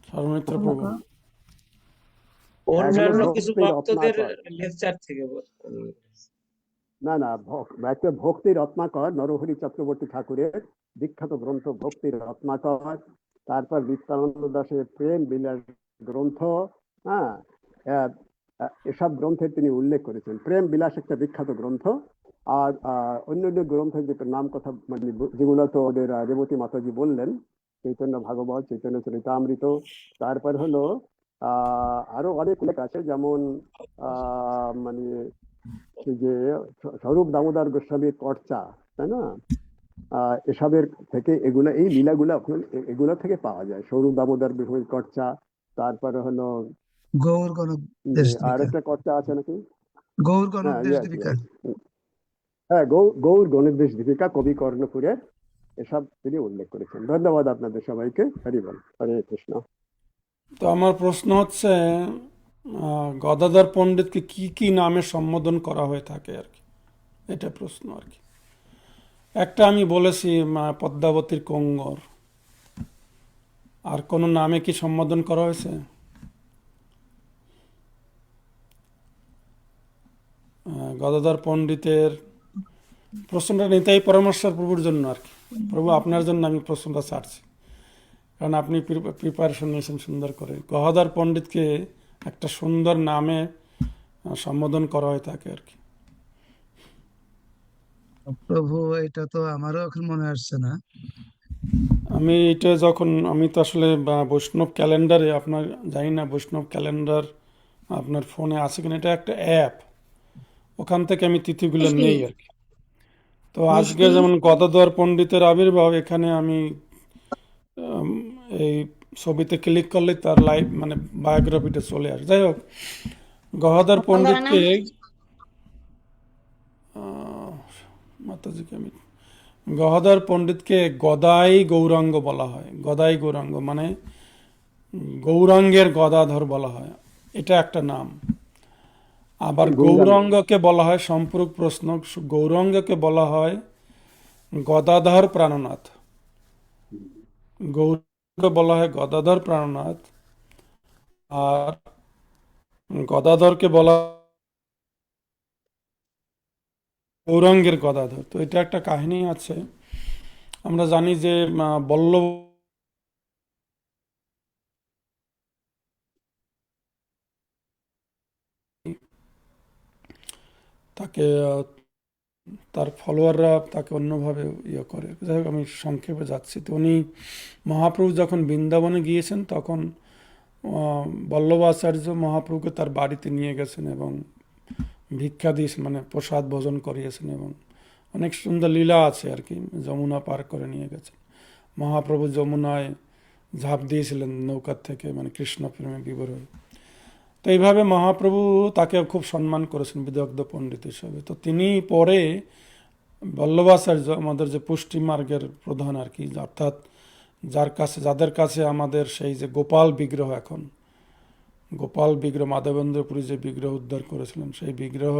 সর্বমিত্র প্রভু। অন্যান্য কিছু ভক্তির ভক্তদের রত্নাকর। লেকচার থেকে না, একটা ভক্তির রত্নাকর নরহরি চক্রবর্তী ঠাকুরের বিখ্যাত গ্রন্থ ভক্তির রত্নাকর, তারপর নিত্যানন্দ দাসের প্রেম বিলাস গ্রন্থ। হ্যাঁ, এসব গ্রন্থের তিনি উল্লেখ করেছেন। প্রেম বিলাস একটা বিখ্যাত গ্রন্থ। আর অন্যান্য গ্রন্থের যেটা নাম কথা মানে যেগুলো তো ওদের রেবতী মাতাজি বললেন, চৈতন্য ভাগবত, চৈতন্য চরিতামৃত, তারপর হলো আরো অনেক উল্লেখ আছে, যেমন মানে যে স্বরূপ দামোদর গোস্বামীর কর্চা, তাই না? এসবের থেকে এগুলা, এই লীলাগুলো এগুলো থেকে পাওয়া যায়। স্বরূপ দামোদর গোস্বামীর কর্চা, তারপরে হলো গৌর গণদেশ আর দীপিকা, একটা কর্চা আছে নাকি? গৌর হ্যাঁ, গণদেশ yes, দীপিকা। yes. হ্যাঁ, গৌর গণেশ দীপিকা কবি কর্ণপুরের, এসব তিনি উল্লেখ করেছেন। ধন্যবাদ আপনাদের সবাইকে। হরি বল, হরে কৃষ্ণ। তো আমার প্রশ্ন হচ্ছে গদাধর পণ্ডিতকে কি কি নামে সম্বোধন করা হয়ে থাকে আর কি, এটা প্রশ্ন আর কি। একটা আমি বলেছি পদ্মাবতীর কঙ্গর, আর কোন নামে কি সম্বোধন করা হয়েছে? গদাধর পণ্ডিতের প্রশ্নটা নিতাই পরমেশ্বর প্রভুর জন্য আর কি। প্রভু আপনার জন্য আমি প্রশ্নটা ছাড়ছি, কারণ আপনি প্রিপারেশন নিয়েছেন সুন্দর করে। গদাধর পণ্ডিতকে একটা সুন্দর নামে সম্বোধন করা হয়ে থাকে আর কি। প্রভু এটা তো আমারও এখন মনে আসছে না। আমি এটা যখন, আমি তো আসলে বৈষ্ণব ক্যালেন্ডারে, আপনার জানি না বৈষ্ণব ক্যালেন্ডার আপনার ফোনে আছে কিনা, এটা একটা অ্যাপ, ওখান থেকে আমি তিথিগুলো নেই আর কি। তো আজকে যেমন গদাধর পণ্ডিতের আবির্ভাব, এখানে আমি এই ছবিতে ক্লিক করলে তার লাইভ মানে বায়োগ্রাফিটা চলে আসে। যাই হোক, গদাধর পণ্ডিতকে মাতাজিকে আমি গদাধর পণ্ডিতকে গদাই গৌরাঙ্গ বলা হয়। গদাই গৌরাঙ্গ মানে গৌরাঙ্গের গদাধর বলা হয়, এটা একটা নাম। আবার গৌরাঙ্গকে বলা হয়, সম্পূরক প্রশ্ন, গৌরাঙ্গকে বলা হয় গদাধর প্রাণনাথ। গৌরাঙ্গকে বলা হয় গদাধর প্রাণনাথ, আর গদাধরকে বলা গৌরাঙ্গের গদাধর। তো এটা একটা কাহিনী আছে। আমরা জানি যে বল্লভ তাকে তার ফলোয়াররা তাকে অন্যভাবে ইয়ে করে। যাই হোক, আমি সংক্ষেপে যাচ্ছি। তো উনি মহাপ্রভু যখন বৃন্দাবনে গিয়েছেন তখন বল্লভাচার্য মহাপ্রভুকে তার বাড়িতে নিয়ে গেছেন এবং ভিক্ষা দিয়েছেন, মানে প্রসাদ ভোজন করিয়েছেন, এবং অনেক সুন্দর লীলা আছে আর কি। যমুনা পার করে নিয়ে গেছেন। মহাপ্রভু যমুনায় ঝাঁপ দিয়েছিলেন নৌকার থেকে, মানে কৃষ্ণ প্রেমে বিভোর হয়ে। তো এইভাবে মহাপ্রভু তাকে খুব সম্মান করেছেন বিদগ্ধ পণ্ডিত হিসাবে। তো তিনি পরে বল্লভাচার্য, আমাদের যে পুষ্টি মার্গের প্রধান আর কি, অর্থাৎ যাদের কাছে আমাদের সেই যে গোপাল বিগ্রহ, এখন গোপাল বিগ্রহ মাধবেন্দ্রপুরী যে বিগ্রহ উদ্ধার করেছিলেন, সেই বিগ্রহ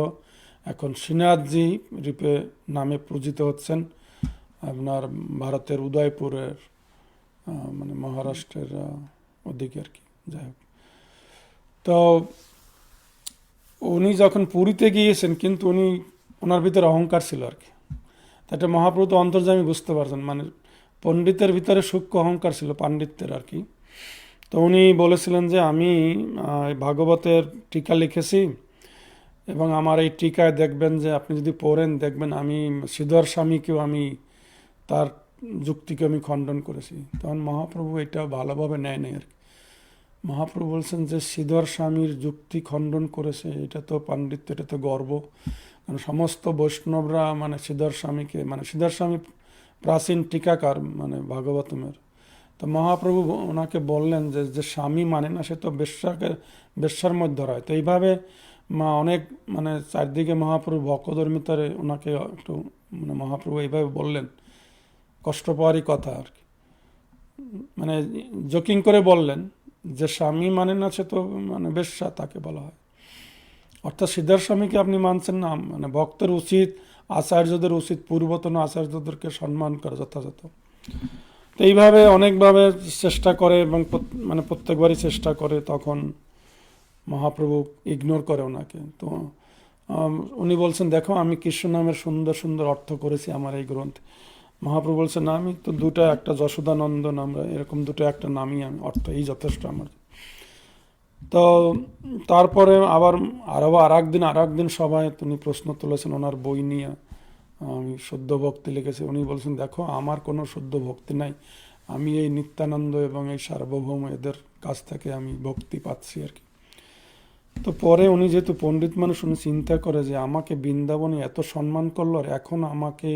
এখন শ্রীনাথজি রূপে নামে পূজিত হচ্ছেন আপনার ভারতের উদয়পুরের মানে মহারাষ্ট্রের ওদিকে আর কি। যাই হোক, তো উনি যখন পুরীতে গিয়েছেন, কিন্তু ওনার ভিতরে অহংকার ছিল আর কি। এটা মহাপ্রভু তো অন্তর্যামী বুঝতে পারছেন, মানে পণ্ডিতের ভিতরে সূক্ষ্ম অহংকার ছিল, পাণ্ডিত্যের আর কি। তো উনি বলেছিলেন যে আমি ভাগবতের টিকা লিখেছি এবং আমার এই টিকায় দেখবেন যে আপনি যদি পড়েন দেখবেন আমি শ্রীধর স্বামীকেও আমি তার যুক্তিকে আমি খণ্ডন করেছি। তখন মহাপ্রভু এটা ভালোভাবে নেয় নাই আর কি। মহাপ্রভু বলছেন যে শ্রীধর স্বামীর যুক্তি খণ্ডন করেছে, এটা তো পাণ্ডিত্য, এটা তো গর্ব। কারণ সমস্ত বৈষ্ণবরা মানে শ্রীধর স্বামীকে, মানে শ্রীধর স্বামী প্রাচীন টিকাকার মানে ভাগবতমের। তো মহাপ্রভু ওনাকে বললেন যে যে স্বামী মানে না, সে তো বেশ্যার মধ্যে রয়। তো এইভাবে অনেক মানে চারদিকে মহাপ্রভু ভক্তধর্মিতারে ওনাকে একটু মানে মহাপ্রভু এইভাবে বললেন, কষ্ট পাওয়ারই কথা আর কি, মানে জোকিং করে বললেন যে স্বামী মানে না, সে তো মানে বেশ্যা তাকে বলা হয়। অর্থাৎ শ্রীধর স্বামীকে আপনি মানছেন না, মানে ভক্তের উচিত, আচার্যদের উচিত পূর্বতন আচার্যদেরকে সম্মান করা যথাযথ। তো এইভাবে অনেকভাবে চেষ্টা করে এবং মানে প্রত্যেকবারই চেষ্টা করে, তখন মহাপ্রভু ইগনোর করে ওনাকে। তো উনি বলছেন দেখো আমি কৃষ্ণ নামের সুন্দর সুন্দর অর্থ করেছি আমার এই গ্রন্থে। মহাপ্রভু বলছেন না, আমি তো দুটা, একটা যশোদানন্দন, আমরা এরকম দুটো একটা নামই আমি অর্থ, এই যথেষ্ট আমার। তো তারপরে আবার আর একদিন সভায় তিনি প্রশ্ন তুলেছেন ওনার বই নিয়ে, আমি শুদ্ধ ভক্তি লিখেছি। উনি বলছেন দেখো আমার কোনো শুদ্ধ ভক্তি নাই, আমি এই নিত্যানন্দ এবং এই সার্বভৌম এদের কাছ থেকে আমি ভক্তি পাচ্ছি আর কি। তো পরে উনি যেহেতু পণ্ডিত মানুষ, উনি চিন্তা করে যে আমাকে বৃন্দাবনে এত সম্মান করলো, আর এখন আমাকে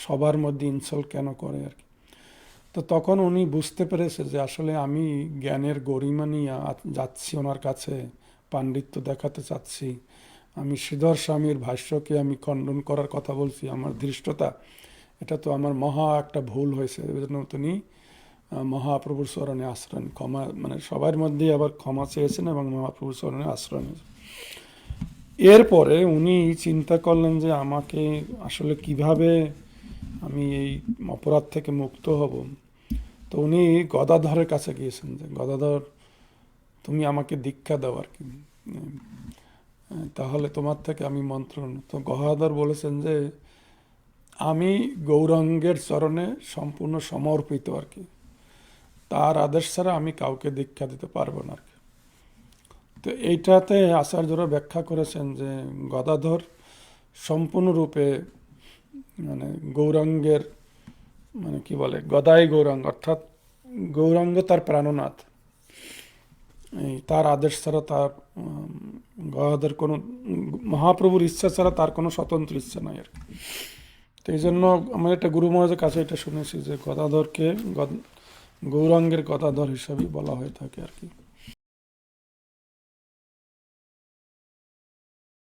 সবার মধ্যে ইনসাল্ট কেন করে আর কি। তো তখন উনি বুঝতে পেরেছে যে আসলে আমি জ্ঞানের গরিমা নিয়ে যাচ্ছি ওনার কাছে, পাণ্ডিত্য দেখাতে চাচ্ছি, আমি শ্রীধর স্বামীর ভাষ্যকে আমি খণ্ডন করার কথা বলছি, আমার ধৃষ্টতা, এটা তো আমার মহা একটা ভুল হয়েছে। এই জন্য তিনি মহাপ্রভুর চরণে আশ্রয় ক্ষমা, মানে সবার মধ্যে আবার ক্ষমা চেয়েছেন এবং মহাপ্রভুর চরণে আশ্রয় নিয়েছেন। এরপরে উনি চিন্তা করলেন যে আমাকে আসলে কিভাবে আমি এই অপরাধ থেকে মুক্ত হব। তো উনি গদাধরের কাছে গিয়েছেন যে গদাধর তুমি আমাকে দীক্ষা দাও আর কি, তাহলে তোমার থেকে আমি মন্ত্র। তো গদাধর বলেছেন যে আমি গৌরাঙ্গের চরণে সম্পূর্ণ সমর্পিত আর কি, তার আদেশ ছাড়া আমি কাউকে দীক্ষা দিতে পারবো না আর কি। তো এইটাতে আচার্যরা ব্যাখ্যা করেছেন যে গদাধর সম্পূর্ণরূপে মানে গৌরাঙ্গের মানে কি বলে গদাই গৌরাঙ্গ, অর্থাৎ গৌরাঙ্গ তার প্রাণনাথ, এই তার আদেশ ছাড়া তার গদাধর কোনো মহাপ্রভুর ইচ্ছা ছাড়া তার কোনো স্বতন্ত্র ইচ্ছা নাই আর কি। তো এই জন্য আমার একটা গুরু মহারাজের কাছে এটা শুনেছি যে গদাধরকে গৌরাঙ্গের গদাধর হিসাবেই বলা হয়ে থাকে আর কি।